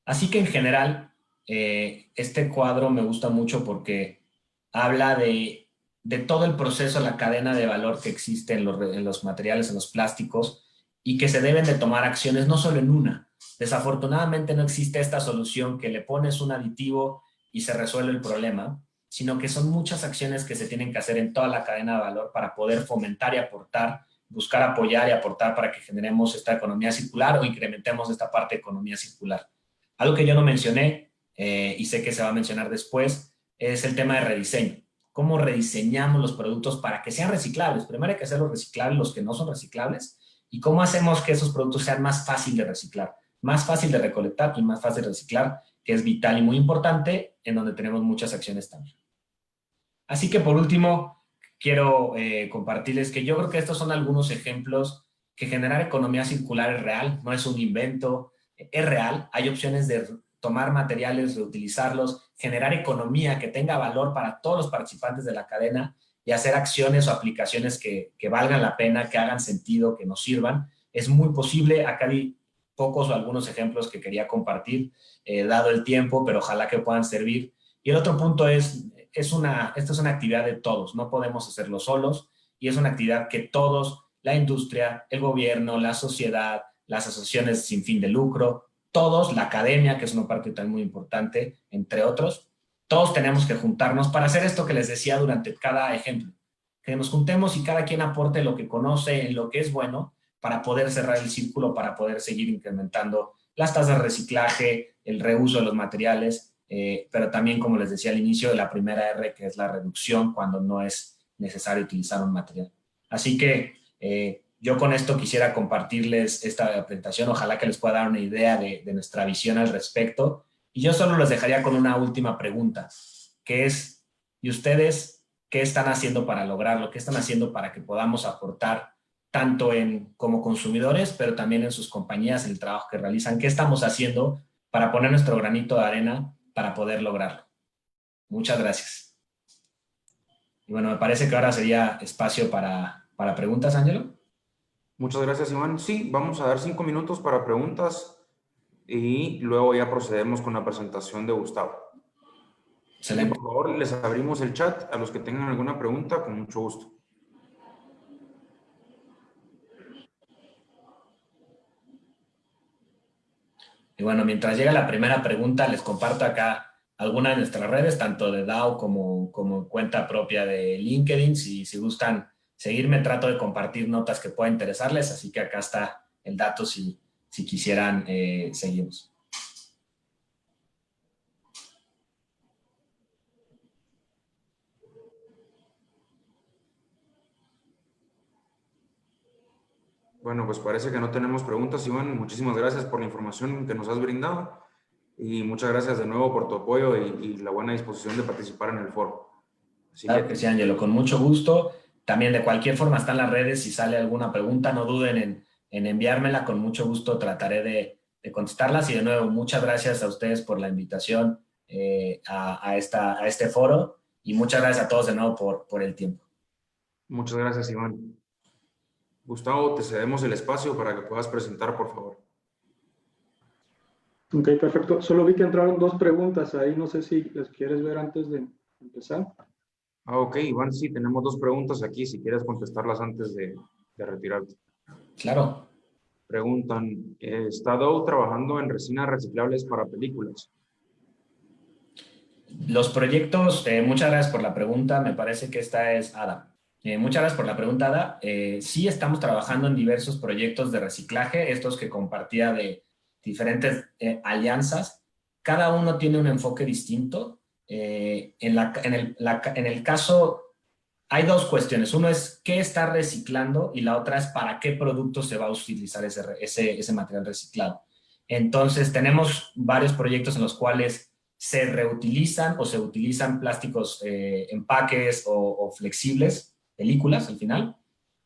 Speaker 2: Así que en general, este cuadro me gusta mucho porque habla de todo el proceso, la cadena de valor que existe en los materiales, en los plásticos, y que se deben de tomar acciones no solo en una. Desafortunadamente no existe esta solución que le pones un aditivo y se resuelve el problema, sino que son muchas acciones que se tienen que hacer en toda la cadena de valor para poder fomentar y aportar, buscar apoyar y aportar para que generemos esta economía circular o incrementemos esta parte de economía circular. Algo que yo no mencioné y sé que se va a mencionar después es el tema de rediseño. ¿Cómo rediseñamos los productos para que sean reciclables? Primero hay que hacerlos reciclables los que no son reciclables y cómo hacemos que esos productos sean más fáciles de reciclar, más fácil de recolectar y más fácil de reciclar, que es vital y muy importante, en donde tenemos muchas acciones también. Así que por último, quiero compartirles que yo creo que estos son algunos ejemplos que generar economía circular es real, no es un invento, es real. Hay opciones de tomar materiales, reutilizarlos, generar economía que tenga valor para todos los participantes de la cadena y hacer acciones o aplicaciones que valgan la pena, que hagan sentido, que nos sirvan. Es muy posible. Acá hay pocos o algunos ejemplos que quería compartir, dado el tiempo, pero ojalá que puedan servir. Y el otro punto es, esta es una actividad de todos, no podemos hacerlo solos y es una actividad que todos, la industria, el gobierno, la sociedad, las asociaciones sin fin de lucro, todos, la academia, que es una parte también muy importante, entre otros, todos tenemos que juntarnos para hacer esto que les decía durante cada ejemplo, que nos juntemos y cada quien aporte lo que conoce, en lo que es bueno, para poder cerrar el círculo, para poder seguir incrementando las tasas de reciclaje, el reuso de los materiales, pero también, como les decía al inicio, la primera R, que es la reducción cuando no es necesario utilizar un material. Así que yo con esto quisiera compartirles esta presentación, ojalá que les pueda dar una idea de nuestra visión al respecto. Y yo solo les dejaría con una última pregunta, que es, ¿y ustedes qué están haciendo para lograrlo? ¿Qué están haciendo para que podamos aportar tanto como consumidores, pero también en sus compañías, en el trabajo que realizan? ¿Qué estamos haciendo para poner nuestro granito de arena para poder lograrlo? Muchas gracias. Y bueno, me parece que ahora sería espacio para preguntas, Ángelo.
Speaker 1: Muchas gracias, Iván. Sí, vamos a dar 5 minutos para preguntas y luego ya procedemos con la presentación de Gustavo. Así que,
Speaker 2: Excelente.
Speaker 1: por favor, les abrimos el chat a los que tengan alguna pregunta, con mucho gusto.
Speaker 2: Y bueno, mientras llega la primera pregunta, les comparto acá algunas de nuestras redes, tanto de DAO como cuenta propia de LinkedIn. Si gustan seguirme, trato de compartir notas que puedan interesarles, así que acá está el dato si quisieran seguirnos.
Speaker 1: Bueno, pues parece que no tenemos preguntas, Iván. Muchísimas gracias por la información que nos has brindado y muchas gracias de nuevo por tu apoyo y la buena disposición de participar en el foro. Así
Speaker 2: Claro que sí, Ángelo, con mucho gusto. También de cualquier forma están las redes. Si sale alguna pregunta, no duden en enviármela. Con mucho gusto trataré de contestarlas. Y de nuevo, muchas gracias a ustedes por la invitación a este foro. Y muchas gracias a todos de nuevo por el tiempo.
Speaker 1: muchas gracias, Iván. Gustavo, te cedemos el espacio para que puedas presentar, por favor.
Speaker 3: Ok, perfecto. Solo vi que entraron dos preguntas ahí. No sé si las quieres ver antes de empezar.
Speaker 1: Ok, Iván, sí, tenemos dos preguntas aquí, si quieres contestarlas antes de retirarte.
Speaker 2: Claro.
Speaker 1: Preguntan, ¿está Dow trabajando en resinas reciclables para películas?
Speaker 2: Los proyectos, muchas gracias por la pregunta. Me parece que esta es Ada. Muchas gracias por la pregunta, Ada. Sí estamos trabajando en diversos proyectos de reciclaje, estos que compartía de diferentes alianzas. Cada uno tiene un enfoque distinto. En el caso, hay dos cuestiones. Uno es qué está reciclando y la otra es para qué producto se va a utilizar ese material reciclado. Entonces, tenemos varios proyectos en los cuales se reutilizan o se utilizan plásticos, empaques o flexibles, películas al final.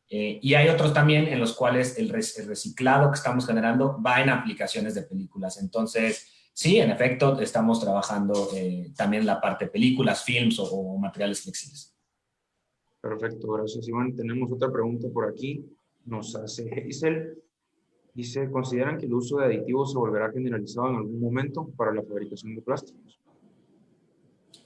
Speaker 2: Y hay otros también en los cuales el reciclado que estamos generando va en aplicaciones de películas. Entonces, sí, en efecto, estamos trabajando también la parte de películas, films o materiales flexibles.
Speaker 1: Perfecto, gracias, Iván. Tenemos otra pregunta por aquí. Nos hace Hazel. Dice, ¿consideran que el uso de aditivos se volverá generalizado en algún momento para la fabricación de plásticos?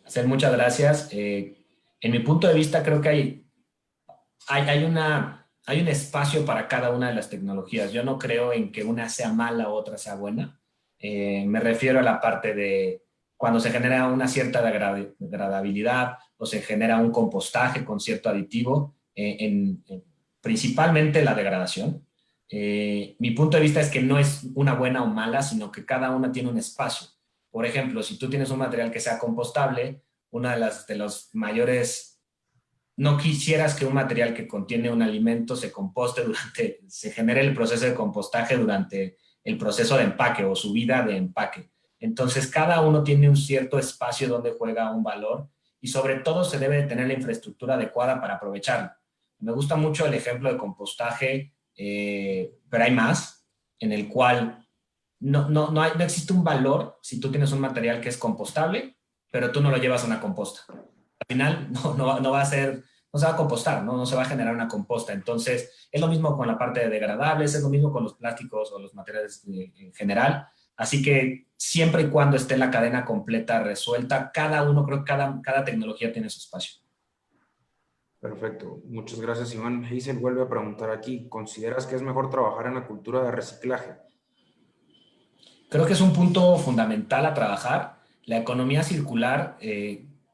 Speaker 2: Hacer muchas gracias. En mi punto de vista, creo que hay un espacio para cada una de las tecnologías. Yo no creo en que una sea mala o otra sea buena. Me refiero a la parte de cuando se genera una cierta degradabilidad o se genera un compostaje con cierto aditivo, principalmente la degradación. Mi punto de vista es que no es una buena o mala, sino que cada una tiene un espacio. Por ejemplo, si tú tienes un material que sea compostable, una de los mayores, no quisieras que un material que contiene un alimento se genere el proceso de compostaje durante el proceso de empaque o su vida de empaque. Entonces, cada uno tiene un cierto espacio donde juega un valor y sobre todo se debe de tener la infraestructura adecuada para aprovecharlo. Me gusta mucho el ejemplo de compostaje, pero hay más, en el cual no existe un valor si tú tienes un material que es compostable, pero tú no lo llevas a una composta. Al final no va a ser, no se va a compostar, no se va a generar una composta. Entonces, es lo mismo con la parte de degradables, es lo mismo con los plásticos o los materiales en general. Así que siempre y cuando esté la cadena completa resuelta, creo que cada tecnología tiene su espacio.
Speaker 1: Perfecto. Muchas gracias, Iván. Hazel vuelve a preguntar aquí, ¿consideras que es mejor trabajar en la cultura de reciclaje?
Speaker 2: Creo que es un punto fundamental a trabajar. La economía circular,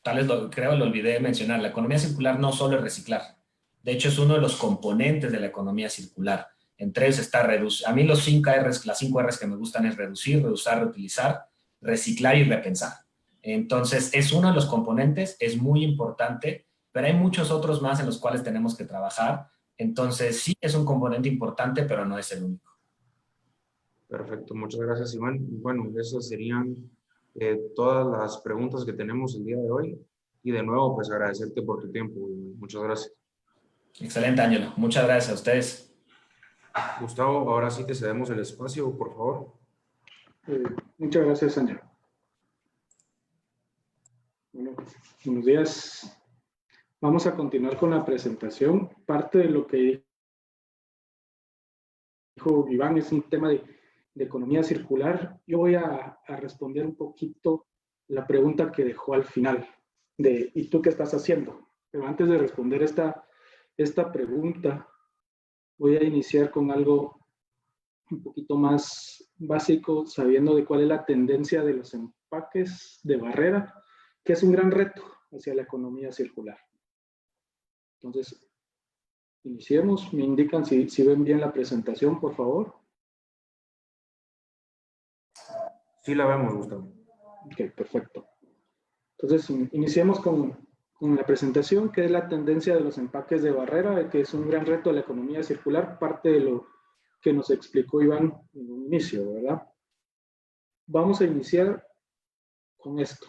Speaker 2: tal vez creo lo olvidé mencionar, la economía circular no solo es reciclar. De hecho, es uno de los componentes de la economía circular. Entre ellos está reducir. A mí las 5 R's que me gustan es reducir, reusar, reutilizar, reciclar y repensar. Entonces, es uno de los componentes, es muy importante, pero hay muchos otros más en los cuales tenemos que trabajar. Entonces, sí es un componente importante, pero no es el único.
Speaker 1: Perfecto, muchas gracias, Iván. Bueno, esas serían todas las preguntas que tenemos el día de hoy. Y de nuevo, pues agradecerte por tu tiempo. Muchas gracias.
Speaker 2: Excelente, Ángelo. Muchas gracias a ustedes.
Speaker 1: Gustavo, ahora sí te cedemos el espacio, por favor.
Speaker 3: Muchas gracias, Ángel. Bueno, buenos días. Vamos a continuar con la presentación. Parte de lo que dijo Iván es un tema de economía circular. Yo voy a responder un poquito la pregunta que dejó al final de ¿y tú qué estás haciendo? Pero antes de responder esta pregunta, voy a iniciar con algo un poquito más básico, sabiendo de cuál es la tendencia de los empaques de barrera, que es un gran reto hacia la economía circular. Entonces, iniciemos. Me indican si ven bien la presentación, por favor.
Speaker 1: Sí la vemos, Gustavo.
Speaker 3: Ok, perfecto. Entonces, iniciemos con la presentación, que es la tendencia de los empaques de barrera, que es un gran reto de la economía circular. Parte de que nos explicó Iván en un inicio, ¿verdad? Vamos a iniciar con esto.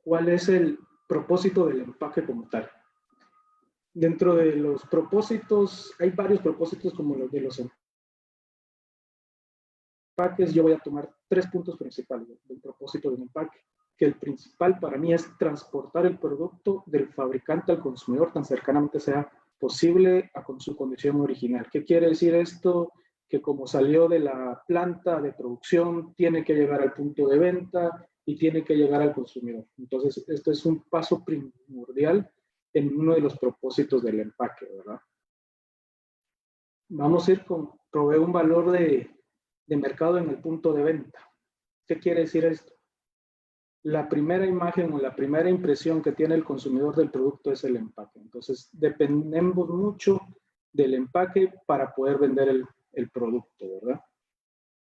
Speaker 3: ¿Cuál es el propósito del empaque como tal? Dentro de los propósitos, hay varios propósitos como los de los empaques. Yo voy a tomar 3 puntos principales del propósito del empaque, que el principal para mí es transportar el producto del fabricante al consumidor tan cercanamente sea posible a con su condición original. ¿Qué quiere decir esto? Que como salió de la planta de producción, tiene que llegar al punto de venta y tiene que llegar al consumidor. Entonces, esto es un paso primordial en uno de los propósitos del empaque, ¿verdad? Vamos a ir con proveer un valor de mercado en el punto de venta. ¿Qué quiere decir esto? La primera imagen o la primera impresión que tiene el consumidor del producto es el empaque. Entonces, dependemos mucho del empaque para poder vender el producto, ¿verdad?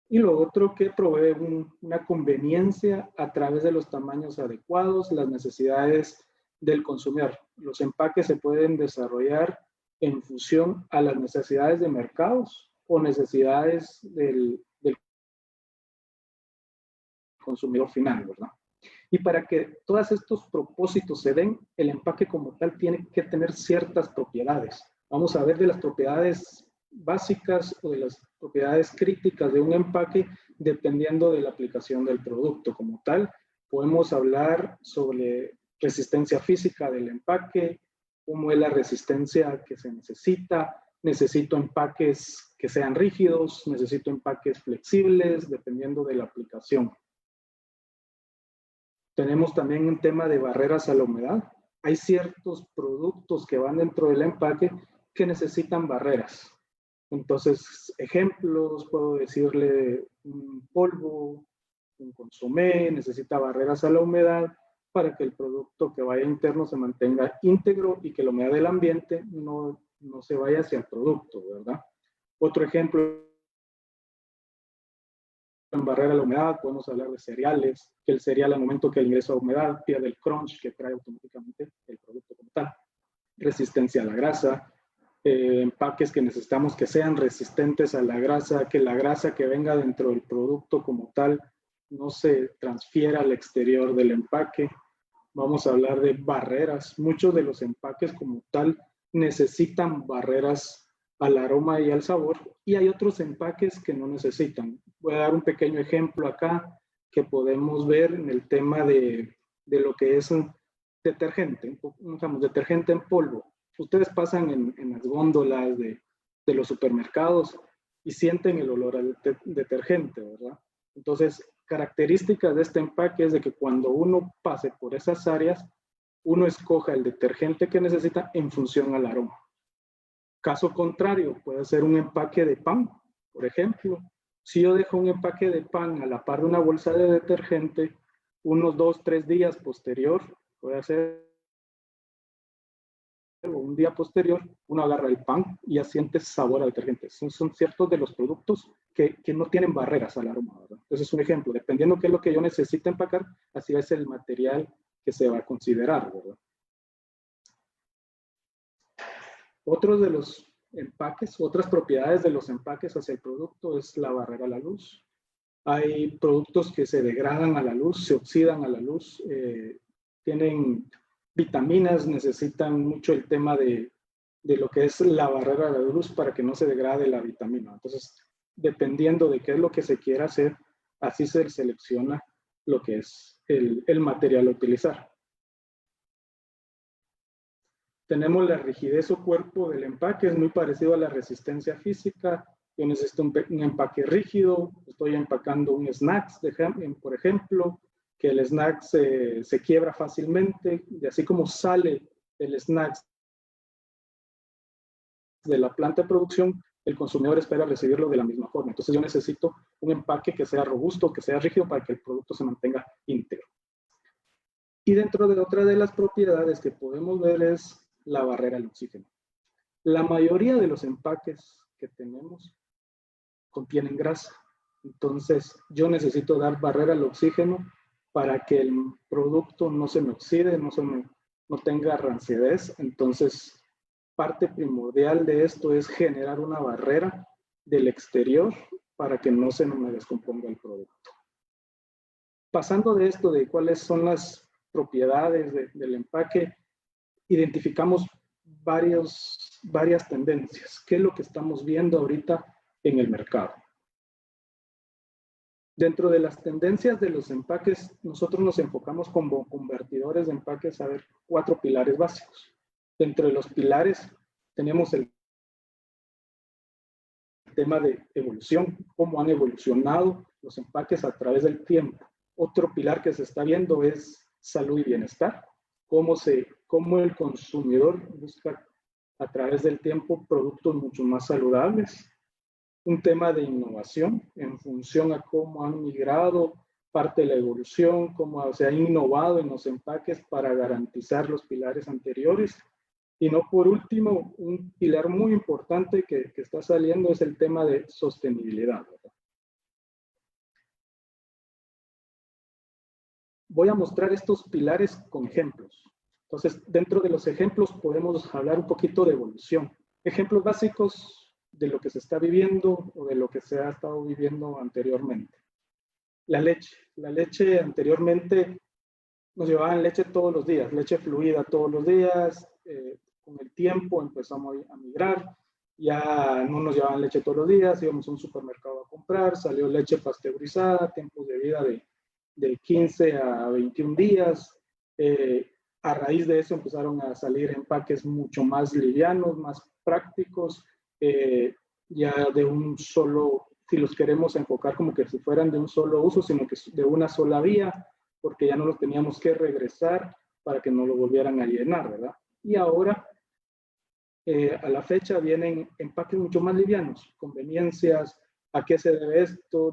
Speaker 3: Y lo otro que provee una conveniencia a través de los tamaños adecuados, las necesidades del consumidor. Los empaques se pueden desarrollar en función a las necesidades de mercados o necesidades del consumidor final, ¿verdad? Y para que todos estos propósitos se den, el empaque como tal tiene que tener ciertas propiedades. Vamos a ver de las propiedades básicas o de las propiedades críticas de un empaque dependiendo de la aplicación del producto como tal. Podemos hablar sobre resistencia física del empaque, cómo es la resistencia que se necesita. Necesito empaques que sean rígidos, necesito empaques flexibles, dependiendo de la aplicación. Tenemos también un tema de barreras a la humedad. Hay ciertos productos que van dentro del empaque que necesitan barreras. Entonces, ejemplos, puedo decirle un polvo, un consomé, necesita barreras a la humedad para que el producto que vaya interno se mantenga íntegro y que la humedad del ambiente no se vaya hacia el producto, ¿verdad? Otro ejemplo, en barrera a la humedad, podemos hablar de cereales, que el cereal al momento que ingresa a humedad pierde el crunch que trae automáticamente el producto como tal. Resistencia a la grasa, empaques que necesitamos que sean resistentes a la grasa, que la grasa que venga dentro del producto como tal no se transfiera al exterior del empaque. Vamos a hablar de barreras. Muchos de los empaques como tal necesitan barreras al aroma y al sabor, y hay otros empaques que no necesitan. Voy a dar un pequeño ejemplo acá que podemos ver en el tema de lo que es un detergente, digamos, detergente en polvo. Ustedes pasan en las góndolas de los supermercados y sienten el olor al detergente, ¿verdad? Entonces, características de este empaque es de que cuando uno pase por esas áreas, uno escoja el detergente que necesita en función al aroma. Caso contrario, puede ser un empaque de pan, por ejemplo. Si yo dejo un empaque de pan a la par de una bolsa de detergente, unos 2 o 3 días posterior, puede ser un día posterior, uno agarra el pan y ya siente sabor a detergente. Son ciertos de los productos que no tienen barreras al aroma, ¿verdad? Entonces es un ejemplo, dependiendo qué es lo que yo necesite empacar, así es el material que se va a considerar, ¿verdad? Otros de los empaques, otras propiedades de los empaques hacia el producto es la barrera a la luz. Hay productos que se degradan a la luz, se oxidan a la luz, tienen vitaminas, necesitan mucho el tema de lo que es la barrera a la luz para que no se degrade la vitamina. Entonces, dependiendo de qué es lo que se quiera hacer, así se selecciona lo que es el material a utilizar. Tenemos la rigidez o cuerpo del empaque, es muy parecido a la resistencia física. Yo necesito un empaque rígido, estoy empacando un snack, por ejemplo, que el snack se quiebra fácilmente, y así como sale el snack de la planta de producción, el consumidor espera recibirlo de la misma forma. Entonces yo necesito un empaque que sea robusto, que sea rígido para que el producto se mantenga íntegro. Y dentro de otra de las propiedades que podemos ver es la barrera al oxígeno. La mayoría de los empaques que tenemos contienen grasa. Entonces, yo necesito dar barrera al oxígeno para que el producto no se me oxide, no tenga rancidez. Entonces, parte primordial de esto es generar una barrera del exterior para que no se me descomponga el producto. Pasando de esto, de cuáles son las propiedades del empaque, identificamos varias tendencias. ¿Qué es lo que estamos viendo ahorita en el mercado? Dentro de las tendencias de los empaques, nosotros nos enfocamos como convertidores de empaques a ver 4 pilares básicos. Dentro de los pilares tenemos el tema de evolución, cómo han evolucionado los empaques a través del tiempo. Otro pilar que se está viendo es salud y bienestar, cómo el consumidor busca a través del tiempo productos mucho más saludables. Un tema de innovación en función a cómo han migrado parte de la evolución, cómo se ha innovado en los empaques para garantizar los pilares anteriores. Y no por último, un pilar muy importante que está saliendo es el tema de sostenibilidad, ¿verdad? Voy a mostrar estos pilares con ejemplos. Entonces, dentro de los ejemplos podemos hablar un poquito de evolución. Ejemplos básicos de lo que se está viviendo o de lo que se ha estado viviendo anteriormente. La leche. La leche anteriormente nos llevaban leche todos los días, leche fluida todos los días. Con el tiempo empezamos a migrar. Ya no nos llevaban leche todos los días, íbamos a un supermercado a comprar, salió leche pasteurizada, tiempos de vida de 15 a 21 días. A raíz de eso empezaron a salir empaques mucho más livianos, más prácticos, ya de un solo, si los queremos enfocar como que si fueran de un solo uso, sino que de una sola vía, porque ya no los teníamos que regresar para que no lo volvieran a llenar, ¿verdad? Y ahora, a la fecha, vienen empaques mucho más livianos, conveniencias. ¿A qué se debe esto?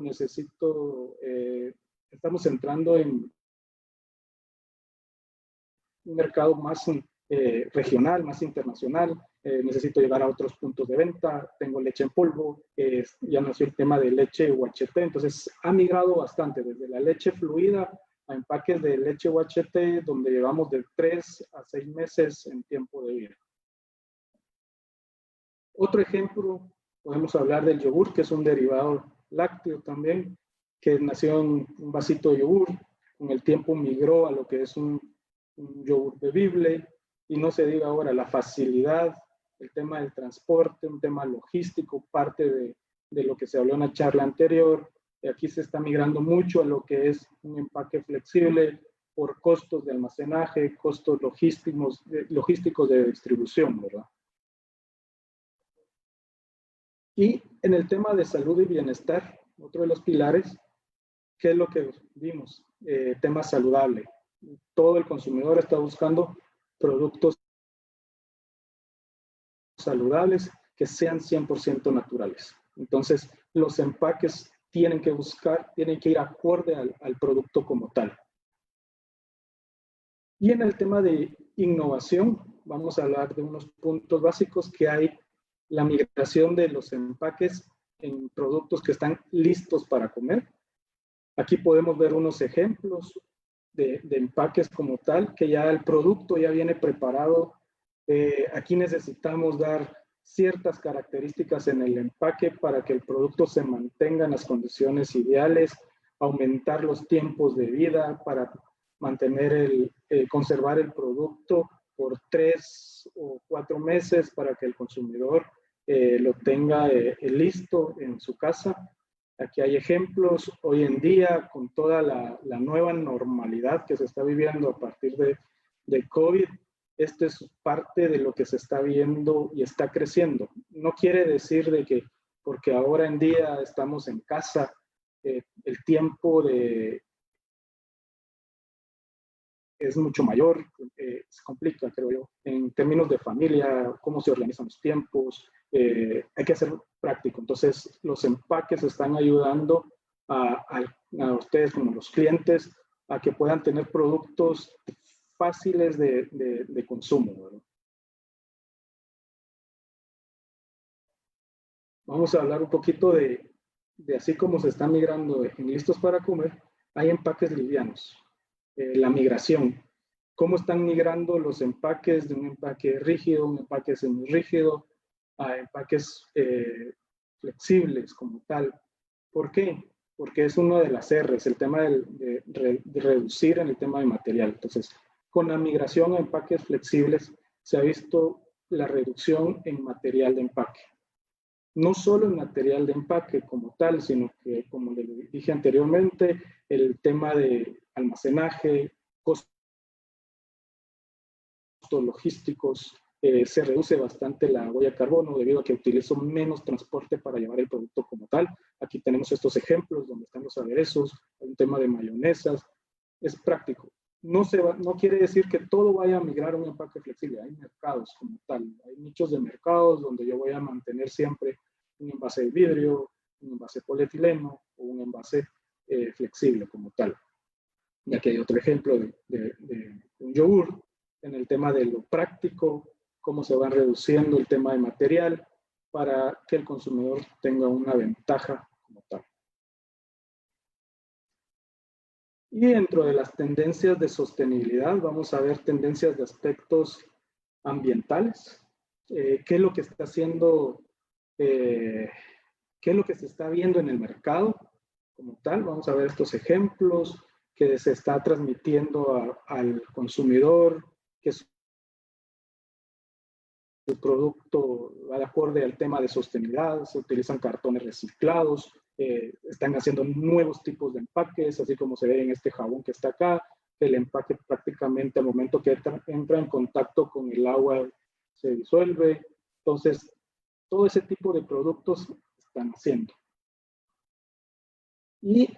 Speaker 3: Estamos entrando en un mercado más regional, más internacional. Necesito llegar a otros puntos de venta, tengo leche en polvo, ya nació el tema de leche UHT, entonces ha migrado bastante desde la leche fluida a empaques de leche UHT, donde llevamos de 3 a 6 meses en tiempo de vida. Otro ejemplo, podemos hablar del yogur, que es un derivado lácteo también, que nació en un vasito de yogur, con el tiempo migró a lo que es un yogur bebible, y no se diga ahora la facilidad, el tema del transporte, un tema logístico, parte de lo que se habló en la charla anterior. Aquí se está migrando mucho a lo que es un empaque flexible por costos de almacenaje, costos logísticos de distribución, ¿verdad? Y en el tema de salud y bienestar, otro de los pilares, ¿qué es lo que vimos? Tema saludable. Todo el consumidor está buscando productos saludables que sean 100% naturales. Entonces, los empaques tienen que ir acorde al producto como tal. Y en el tema de innovación, vamos a hablar de unos puntos básicos que hay, la migración de los empaques en productos que están listos para comer. Aquí podemos ver unos ejemplos de empaques como tal, que ya el producto ya viene preparado. Aquí necesitamos dar ciertas características en el empaque para que el producto se mantenga en las condiciones ideales, aumentar los tiempos de vida para mantener conservar el producto por 3 o 4 meses para que el consumidor lo tenga listo en su casa. Aquí hay ejemplos. Hoy en día, con toda la nueva normalidad que se está viviendo a partir de COVID, esto es parte de lo que se está viendo y está creciendo. No quiere decir de que porque ahora en día estamos en casa, el tiempo es mucho mayor, se complica, creo yo. En términos de familia, cómo se organizan los tiempos, hay que ser práctico. Entonces, los empaques están ayudando a ustedes como los clientes a que puedan tener productos fáciles de consumo, ¿verdad? Vamos a hablar un poquito de así como se está migrando en listos para comer, hay empaques livianos. La migración, cómo están migrando los empaques de un empaque rígido, un empaque semirrígido, a empaques flexibles como tal. ¿Por qué? Porque es uno de las R's, el tema de reducir en el tema de material. Entonces, con la migración a empaques flexibles se ha visto la reducción en material de empaque. No solo en material de empaque como tal, sino que, como le dije anteriormente, el tema de almacenaje, costos logísticos, se reduce bastante la huella de carbono debido a que utilizo menos transporte para llevar el producto como tal. Aquí tenemos estos ejemplos donde están los aderezos, un tema de mayonesas. Es práctico. No quiere decir que todo vaya a migrar a un empaque flexible. Hay mercados como tal. Hay nichos de mercados donde yo voy a mantener siempre un envase de vidrio, un envase de polietileno o un envase flexible como tal. Y aquí hay otro ejemplo de un yogur en el tema de lo práctico, cómo se va reduciendo el tema de material para que el consumidor tenga una ventaja como tal. Y dentro de las tendencias de sostenibilidad, vamos a ver tendencias de aspectos ambientales. ¿Qué es lo que está haciendo, qué es lo que se está viendo en el mercado como tal? Vamos a ver estos ejemplos que se está transmitiendo al consumidor, que su producto va de acuerdo al tema de sostenibilidad, se utilizan cartones reciclados, están haciendo nuevos tipos de empaques, así como se ve en este jabón que está acá. El empaque prácticamente al momento que entra en contacto con el agua se disuelve. Entonces, todo ese tipo de productos están haciendo. Y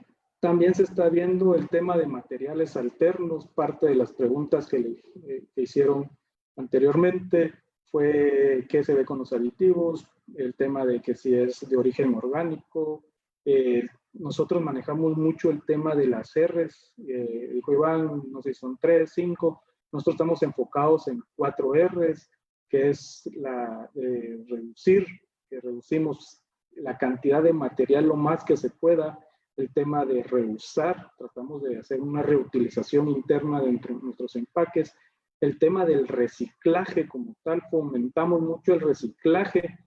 Speaker 3: también se está viendo el tema de materiales alternos. Parte de las preguntas que hicieron anteriormente fue qué se ve con los aditivos, el tema de que si es de origen orgánico. Nosotros manejamos mucho el tema de las R's. Dijo Iván, no sé si son 3, 5. Nosotros estamos enfocados en 4 R's, que es la de reducir, que reducimos la cantidad de material lo más que se pueda. El tema de reusar, tratamos de hacer una reutilización interna dentro de nuestros empaques. El tema del reciclaje como tal, fomentamos mucho el reciclaje.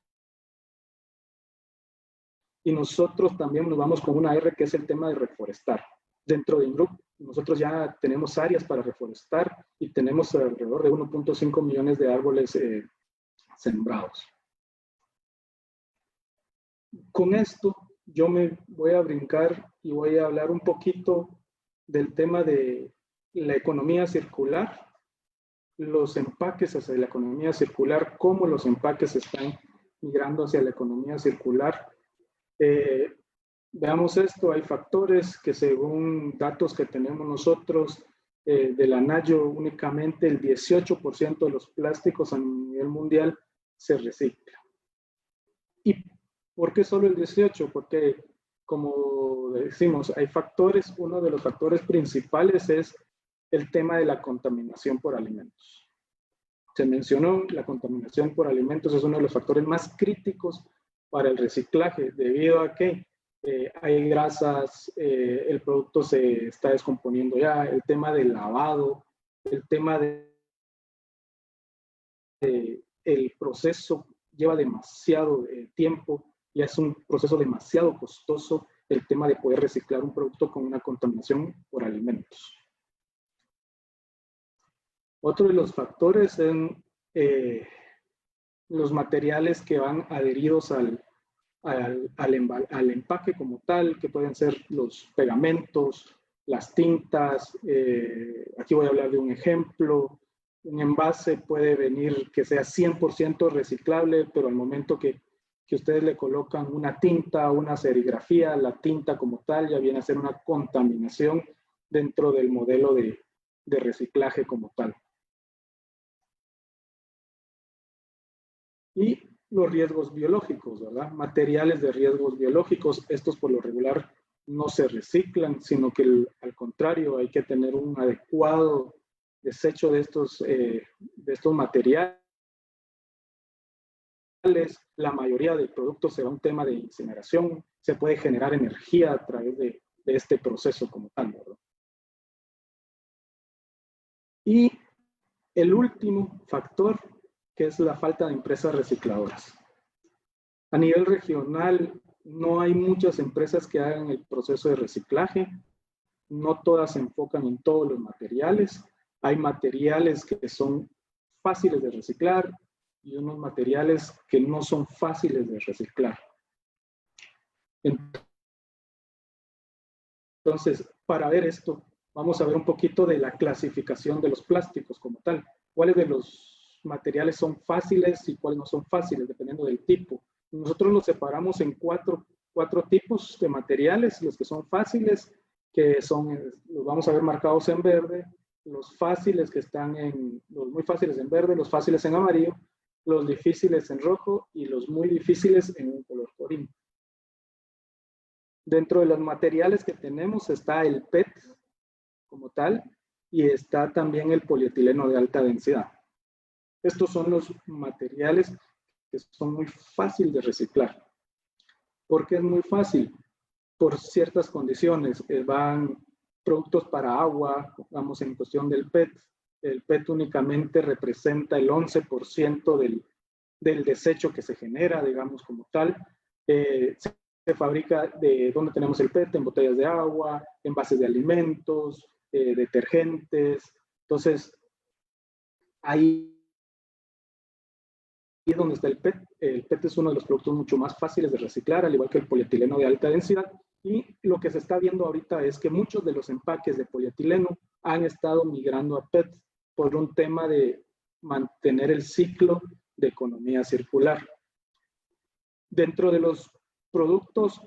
Speaker 3: Y nosotros también nos vamos con una R que es el tema de reforestar. Dentro de INRUC, nosotros ya tenemos áreas para reforestar y tenemos alrededor de 1.5 millones de árboles sembrados. Con esto, yo me voy a brincar y voy a hablar un poquito del tema de la economía circular, los empaques hacia la economía circular, cómo los empaques están migrando hacia la economía circular. Veamos esto, hay factores que según datos que tenemos nosotros de la NAYO, únicamente el 18% de los plásticos a nivel mundial se recicla. ¿Y por qué solo el 18%? Porque, como decimos, hay factores. Uno de los factores principales es el tema de la contaminación por alimentos. Se mencionó, la contaminación por alimentos es uno de los factores más críticos para el reciclaje, debido a que hay grasas, el producto se está descomponiendo ya, el tema del lavado, el tema el proceso lleva demasiado tiempo y es un proceso demasiado costoso el tema de poder reciclar un producto con una contaminación por alimentos. Otro de los factores son los materiales que van adheridos al empaque como tal, que pueden ser los pegamentos, las tintas. Aquí voy a hablar de un ejemplo. Un envase puede venir que sea 100% reciclable, pero al momento que ustedes le colocan una tinta, una serigrafía, la tinta como tal ya viene a ser una contaminación dentro del modelo de reciclaje como tal. Y los riesgos biológicos, ¿verdad? Materiales de riesgos biológicos, estos por lo regular no se reciclan, sino que al contrario hay que tener un adecuado desecho de estos materiales. La mayoría de productos será un tema de incineración, se puede generar energía a través de este proceso como tal, ¿verdad? Y el último factor, que es la falta de empresas recicladoras. A nivel regional, no hay muchas empresas que hagan el proceso de reciclaje. No todas se enfocan en todos los materiales. Hay materiales que son fáciles de reciclar y unos materiales que no son fáciles de reciclar. Entonces, para ver esto, vamos a ver un poquito de la clasificación de los plásticos como tal. ¿Cuáles de los materiales son fáciles y cuáles no son fáciles, dependiendo del tipo? Nosotros los separamos en cuatro tipos de materiales: los que son fáciles, que son, los vamos a ver marcados en verde; los fáciles, que están los muy fáciles en verde; los fáciles en amarillo; los difíciles en rojo; y los muy difíciles en un color corín. Dentro de los materiales que tenemos está el PET como tal, y está también el polietileno de alta densidad. Estos son los materiales que son muy fáciles de reciclar. ¿Por qué es muy fácil? Por ciertas condiciones. Van productos para agua, vamos en cuestión del PET. El PET únicamente representa el 11% del desecho que se genera, digamos, como tal. Se fabrica de donde tenemos el PET, en botellas de agua, envases de alimentos, detergentes. Entonces, ahí donde está el PET. El PET es uno de los productos mucho más fáciles de reciclar, al igual que el polietileno de alta densidad. Y lo que se está viendo ahorita es que muchos de los empaques de polietileno han estado migrando a PET por un tema de mantener el ciclo de economía circular. Dentro de los productos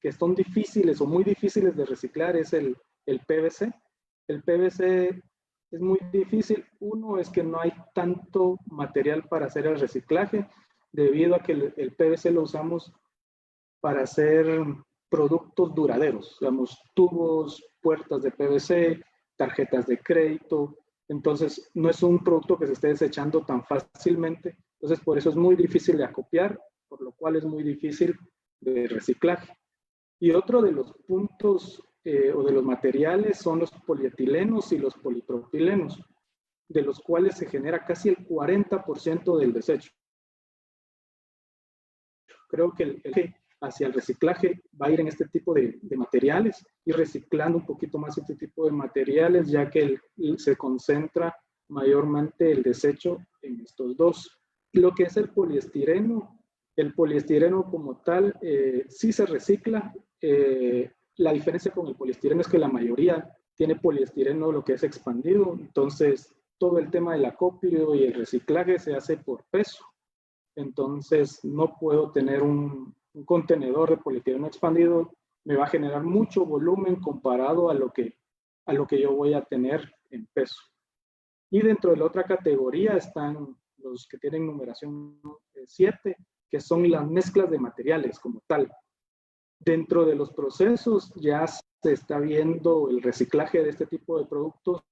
Speaker 3: que son difíciles o muy difíciles de reciclar es el PVC. El PVC es muy difícil. Uno es que no hay tanto material para hacer el reciclaje, debido a que el PVC lo usamos para hacer productos duraderos, digamos, tubos, puertas de PVC, tarjetas de crédito. Entonces, no es un producto que se esté desechando tan fácilmente. Entonces, por eso es muy difícil de acopiar, por lo cual es muy difícil de reciclaje. Y otro de los puntos o de los materiales son los polietilenos y los polipropilenos, de los cuales se genera casi el 40% del desecho. Creo que el hacia el reciclaje va a ir en este tipo de materiales, y reciclando un poquito más este tipo de materiales, ya que se concentra mayormente el desecho en estos dos. Lo que es el poliestireno como tal sí se recicla. La diferencia con el poliestireno es que la mayoría tiene poliestireno lo que es expandido, entonces todo el tema del acopio y el reciclaje se hace por peso. Entonces no puedo tener un contenedor de polietileno expandido, me va a generar mucho volumen comparado a lo que yo voy a tener en peso. Y dentro de la otra categoría están los que tienen numeración 7, que son las mezclas de materiales como tal. Dentro de los procesos ya se está viendo el reciclaje de este tipo de productos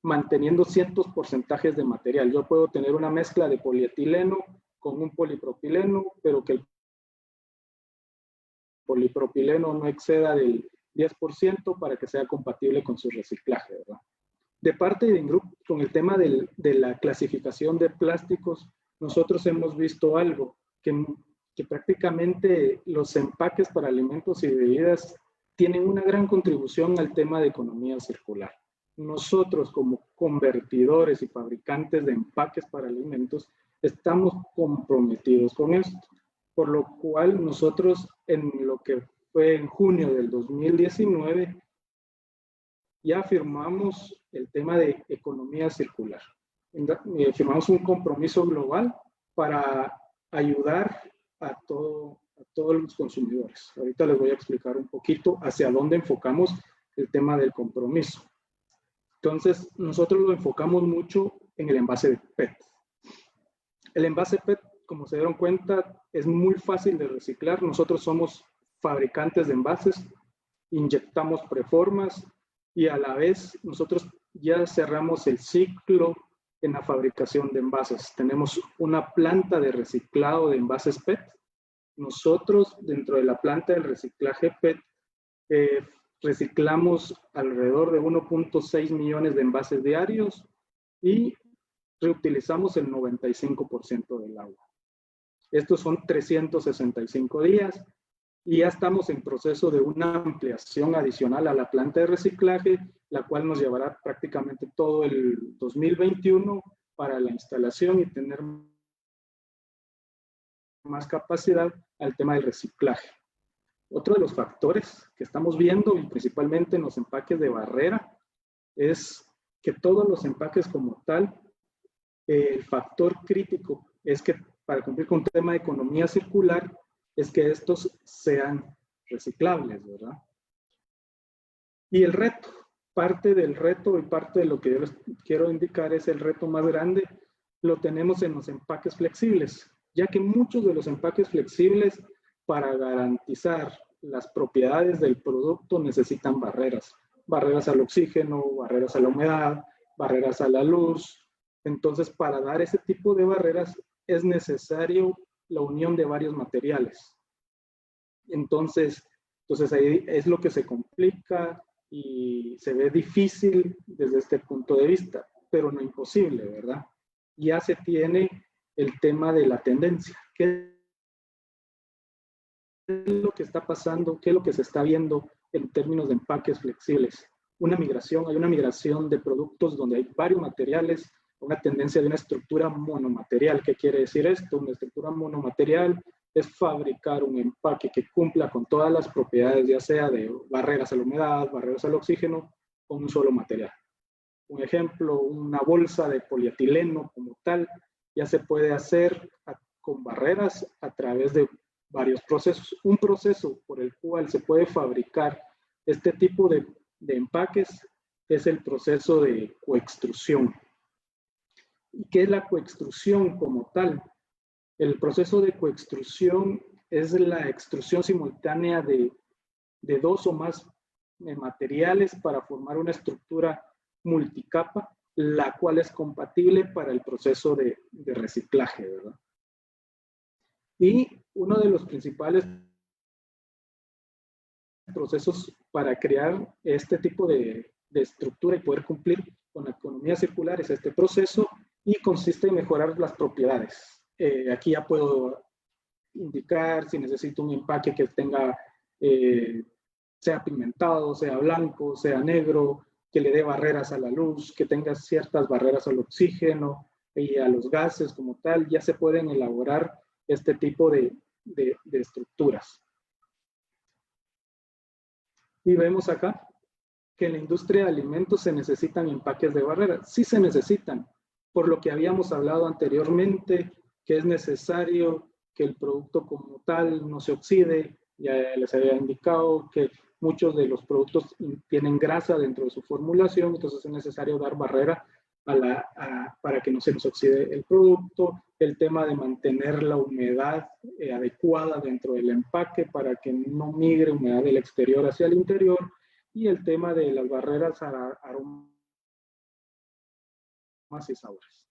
Speaker 3: manteniendo ciertos porcentajes de material. Yo puedo tener una mezcla de polietileno con un polipropileno, pero que el polipropileno no exceda del 10% para que sea compatible con su reciclaje, ¿verdad? De parte de Ingroup, con el tema de la clasificación de plásticos, nosotros hemos visto algo, que prácticamente los empaques para alimentos y bebidas tienen una gran contribución al tema de economía circular. Nosotros, como convertidores y fabricantes de empaques para alimentos, estamos comprometidos con esto, por lo cual nosotros en lo que fue en junio del 2019 ya firmamos el tema de economía circular. Firmamos un compromiso global para ayudar a todos los consumidores. Ahorita les voy a explicar un poquito hacia dónde enfocamos el tema del compromiso. Entonces, nosotros lo enfocamos mucho en el envase de PET. El envase PET, como se dieron cuenta, es muy fácil de reciclar. Nosotros somos fabricantes de envases, inyectamos preformas y a la vez nosotros ya cerramos el ciclo en la fabricación de envases. Tenemos una planta de reciclado de envases PET. Nosotros, dentro de la planta del reciclaje PET, reciclamos alrededor de 1.6 millones de envases diarios y reutilizamos el 95% del agua. Estos son 365 días y ya estamos en proceso de una ampliación adicional a la planta de reciclaje, la cual nos llevará prácticamente todo el 2021 para la instalación y tener más capacidad al tema del reciclaje. Otro de los factores que estamos viendo, y principalmente en los empaques de barrera, es que todos los empaques como tal, el factor crítico es que para cumplir con un tema de economía circular, es que estos sean reciclables, ¿verdad? Y el reto, parte del reto y parte de lo que yo les quiero indicar es el reto más grande, lo tenemos en los empaques flexibles, ya que muchos de los empaques flexibles, para garantizar las propiedades del producto, necesitan barreras. Barreras al oxígeno, barreras a la humedad, barreras a la luz. Entonces, para dar ese tipo de barreras es necesario la unión de varios materiales. Entonces ahí es lo que se complica y se ve difícil desde este punto de vista, pero no imposible, ¿verdad? Ya se tiene el tema de la tendencia. ¿Qué es lo que está pasando? ¿Qué es lo que se está viendo en términos de empaques flexibles? Hay una migración de productos donde hay varios materiales, una tendencia de una estructura monomaterial. ¿Qué quiere decir esto? Una estructura monomaterial es fabricar un empaque que cumpla con todas las propiedades, ya sea de barreras a la humedad, barreras al oxígeno, con un solo material. Un ejemplo, una bolsa de polietileno como tal, ya se puede hacer con barreras a través de varios procesos. Un proceso por el cual se puede fabricar este tipo de empaques es el proceso de coextrusión. ¿Y qué es la coextrusión como tal? El proceso de coextrusión es la extrusión simultánea de dos o más materiales para formar una estructura multicapa, la cual es compatible para el proceso de reciclaje, ¿verdad? Y uno de los principales procesos para crear este tipo de estructura y poder cumplir con la economía circular es este proceso, y consiste en mejorar las propiedades. Aquí ya puedo indicar si necesito un empaque que tenga, sea pigmentado, sea blanco, sea negro, que le dé barreras a la luz, que tenga ciertas barreras al oxígeno y a los gases como tal. Ya se pueden elaborar este tipo de estructuras. Y vemos acá que en la industria de alimentos se necesitan empaques de barrera. Sí se necesitan, por lo que habíamos hablado anteriormente, que es necesario que el producto como tal no se oxide. Ya les había indicado que muchos de los productos tienen grasa dentro de su formulación, entonces es necesario dar barrera para que no se nos oxide el producto. El tema de mantener la humedad adecuada dentro del empaque para que no migre humedad del exterior hacia el interior, y el tema de las barreras a aromas y sabores.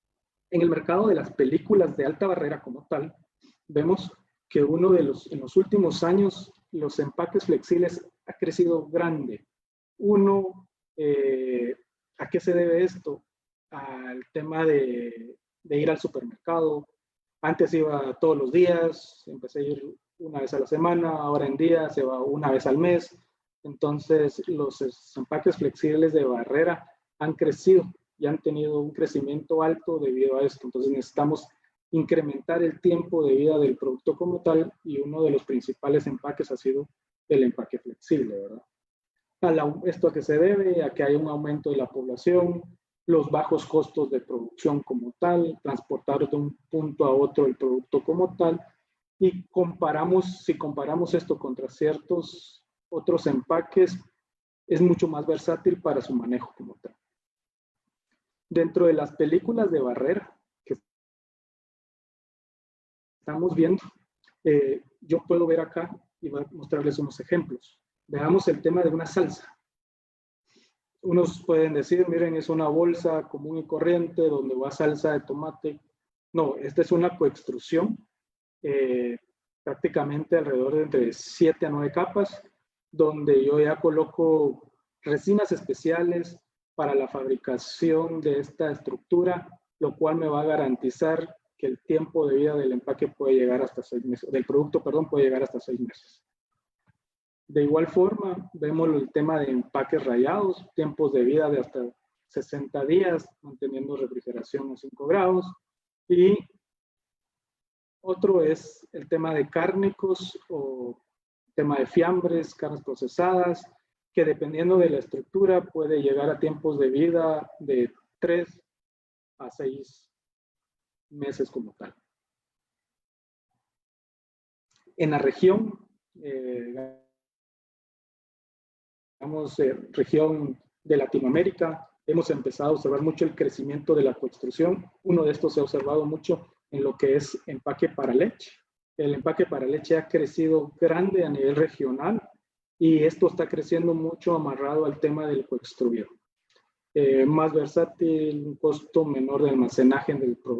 Speaker 3: En el mercado de las películas de alta barrera como tal, vemos que en los últimos años los empaques flexibles ha crecido grande. ¿A qué se debe esto? Al tema de ir al supermercado. Antes iba todos los días, empecé a ir una vez a la semana, ahora en día se va una vez al mes. Entonces los empaques flexibles de barrera han crecido y han tenido un crecimiento alto debido a esto. Entonces necesitamos incrementar el tiempo de vida del producto como tal, y uno de los principales empaques ha sido el empaque flexible, ¿verdad? ¿Esto a qué se debe? A que hay un aumento de la población, los bajos costos de producción como tal, transportar de un punto a otro el producto como tal, y si comparamos esto contra ciertos otros empaques, es mucho más versátil para su manejo como tal. Dentro de las películas de barrera que estamos viendo, yo puedo ver acá y voy a mostrarles unos ejemplos. Veamos el tema de una salsa. Unos pueden decir, miren, es una bolsa común y corriente donde va salsa de tomate. No, esta es una coextrusión, prácticamente alrededor de entre 7 a 9 capas, donde yo ya coloco resinas especiales para la fabricación de esta estructura, lo cual me va a garantizar que el tiempo de vida del empaque puede llegar hasta 6 meses, del producto, perdón, puede llegar hasta 6 meses. De igual forma, vemos el tema de empaques rayados, tiempos de vida de hasta 60 días, manteniendo refrigeración a 5 grados. Y otro es el tema de cárnicos o tema de fiambres, carnes procesadas, que dependiendo de la estructura puede llegar a tiempos de vida de 3 a 6 meses como tal. En la región, región de Latinoamérica, hemos empezado a observar mucho el crecimiento de la coextrusión. Uno de estos se ha observado mucho en lo que es empaque para leche. El empaque para leche ha crecido grande a nivel regional y esto está creciendo mucho amarrado al tema del coextruido. Más versátil, un costo menor de almacenaje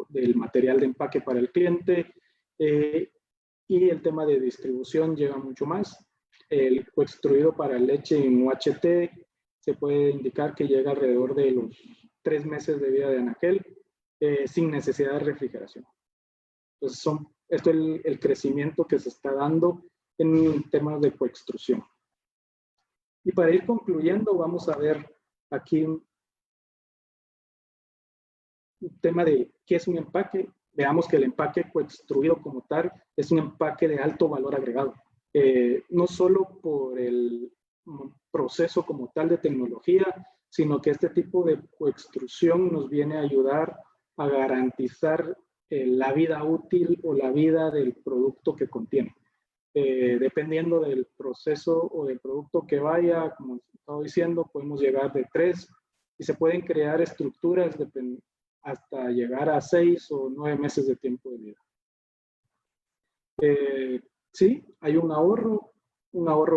Speaker 3: del material de empaque para el cliente y el tema de distribución llega mucho más. El coextruido para leche en UHT se puede indicar que llega alrededor de los 3 meses de vida de anaquel sin necesidad de refrigeración. Entonces, esto es el crecimiento que se está dando en temas de coextrusión. Y para ir concluyendo, vamos a ver aquí un tema de qué es un empaque. Veamos que el empaque coextruido como tal es un empaque de alto valor agregado. No solo por el proceso como tal de tecnología, sino que este tipo de coextrusión nos viene a ayudar a garantizar la vida útil o la vida del producto que contiene. Dependiendo del proceso o del producto que vaya, como estaba diciendo, podemos llegar de 3 y se pueden crear estructuras hasta llegar a 6 o 9 meses de tiempo de vida. Sí, hay un ahorro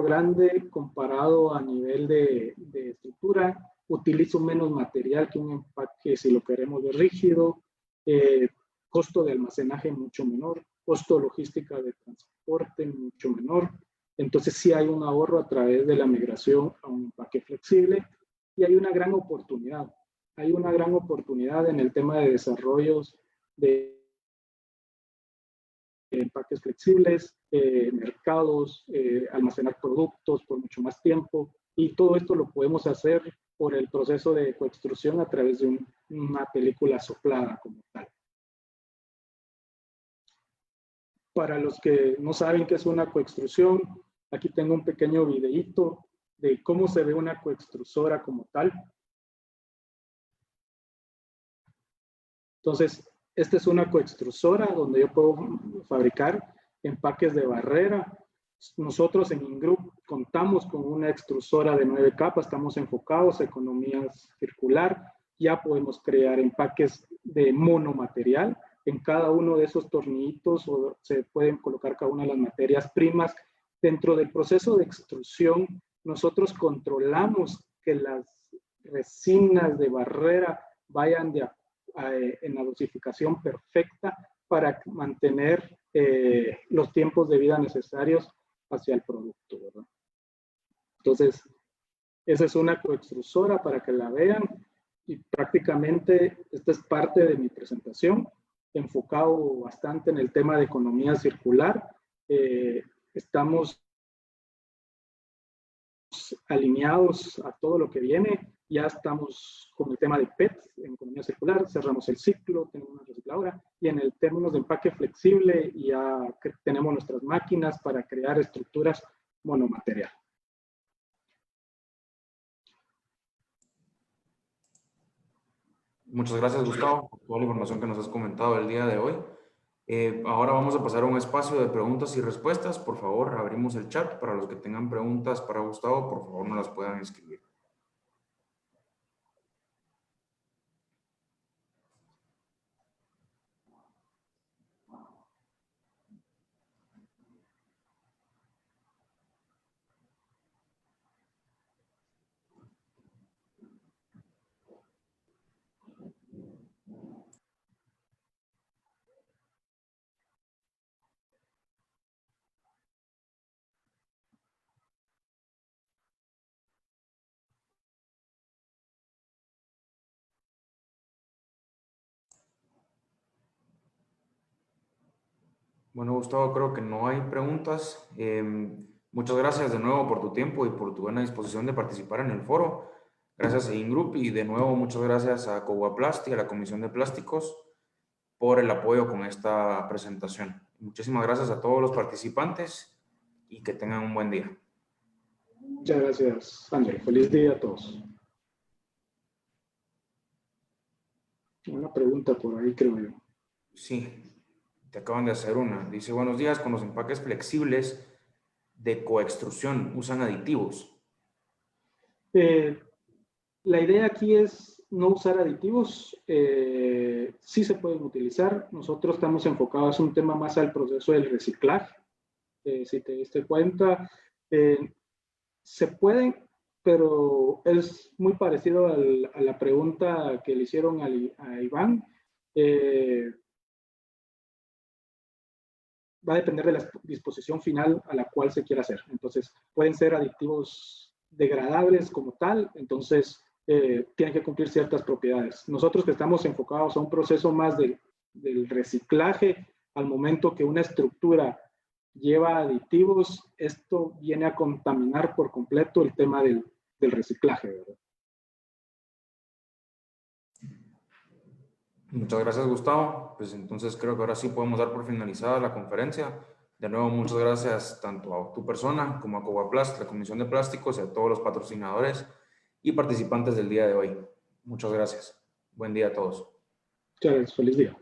Speaker 3: grande comparado a nivel de estructura. Utilizo menos material que un empaque si lo queremos ver rígido. Costo de almacenaje mucho menor, costo logística de transporte mucho menor. Entonces sí hay un ahorro a través de la migración a un empaque flexible y hay una gran oportunidad. Hay una gran oportunidad en el tema de desarrollos de empaques flexibles, mercados, almacenar productos por mucho más tiempo y todo esto lo podemos hacer por el proceso de coextrusión a través de una película soplada como tal. Para los que no saben qué es una coextrusión, aquí tengo un pequeño videíto de cómo se ve una coextrusora como tal. Entonces, esta es una coextrusora donde yo puedo fabricar empaques de barrera. Nosotros en Ingroup contamos con una extrusora de 9 capas, estamos enfocados en economía circular. Ya podemos crear empaques de monomaterial. En cada uno de esos tornillitos se pueden colocar cada una de las materias primas. Dentro del proceso de extrusión, nosotros controlamos que las resinas de barrera vayan en la dosificación perfecta para mantener los tiempos de vida necesarios hacia el producto, ¿verdad? Entonces, esa es una coextrusora para que la vean y prácticamente esta es parte de mi presentación, enfocado bastante en el tema de economía circular. Estamos alineados a todo lo que viene. Ya estamos con el tema de PET en economía circular, cerramos el ciclo, tenemos una recicladora y en el términos de empaque flexible ya tenemos nuestras máquinas para crear estructuras monomaterial.
Speaker 1: Muchas gracias, Gustavo, por toda la información que nos has comentado el día de hoy. Ahora vamos a pasar a un espacio de preguntas y respuestas. Por favor, abrimos el chat para los que tengan preguntas para Gustavo, por favor, no las puedan escribir. Bueno, Gustavo, creo que no hay preguntas. Muchas gracias de nuevo por tu tiempo y por tu buena disposición de participar en el foro. Gracias a Ingroup y de nuevo muchas gracias a Coguaplast y a la Comisión de Plásticos por el apoyo con esta presentación. Muchísimas gracias a todos los participantes y que tengan un buen día.
Speaker 3: Muchas gracias, Ángel. Feliz día a todos. Una pregunta por ahí, creo yo.
Speaker 1: Sí, te acaban de hacer una. Dice, buenos días, con los empaques flexibles de coextrusión, ¿usan aditivos?
Speaker 3: La idea aquí es no usar aditivos. Sí se pueden utilizar. Nosotros estamos enfocados en un tema más al proceso del reciclaje. Si te diste cuenta, se pueden, pero es muy parecido a la pregunta que le hicieron a Iván. Va a depender de la disposición final a la cual se quiera hacer. Entonces, pueden ser aditivos degradables como tal, entonces tienen que cumplir ciertas propiedades. Nosotros que estamos enfocados a un proceso más del reciclaje, al momento que una estructura lleva aditivos, esto viene a contaminar por completo el tema del reciclaje, ¿verdad?
Speaker 1: Muchas gracias, Gustavo. Pues entonces creo que ahora sí podemos dar por finalizada la conferencia. De nuevo, muchas gracias tanto a tu persona como a Coguaplast, la Comisión de Plásticos y a todos los patrocinadores y participantes del día de hoy. Muchas gracias. Buen día a todos.
Speaker 3: Muchas gracias. Feliz día.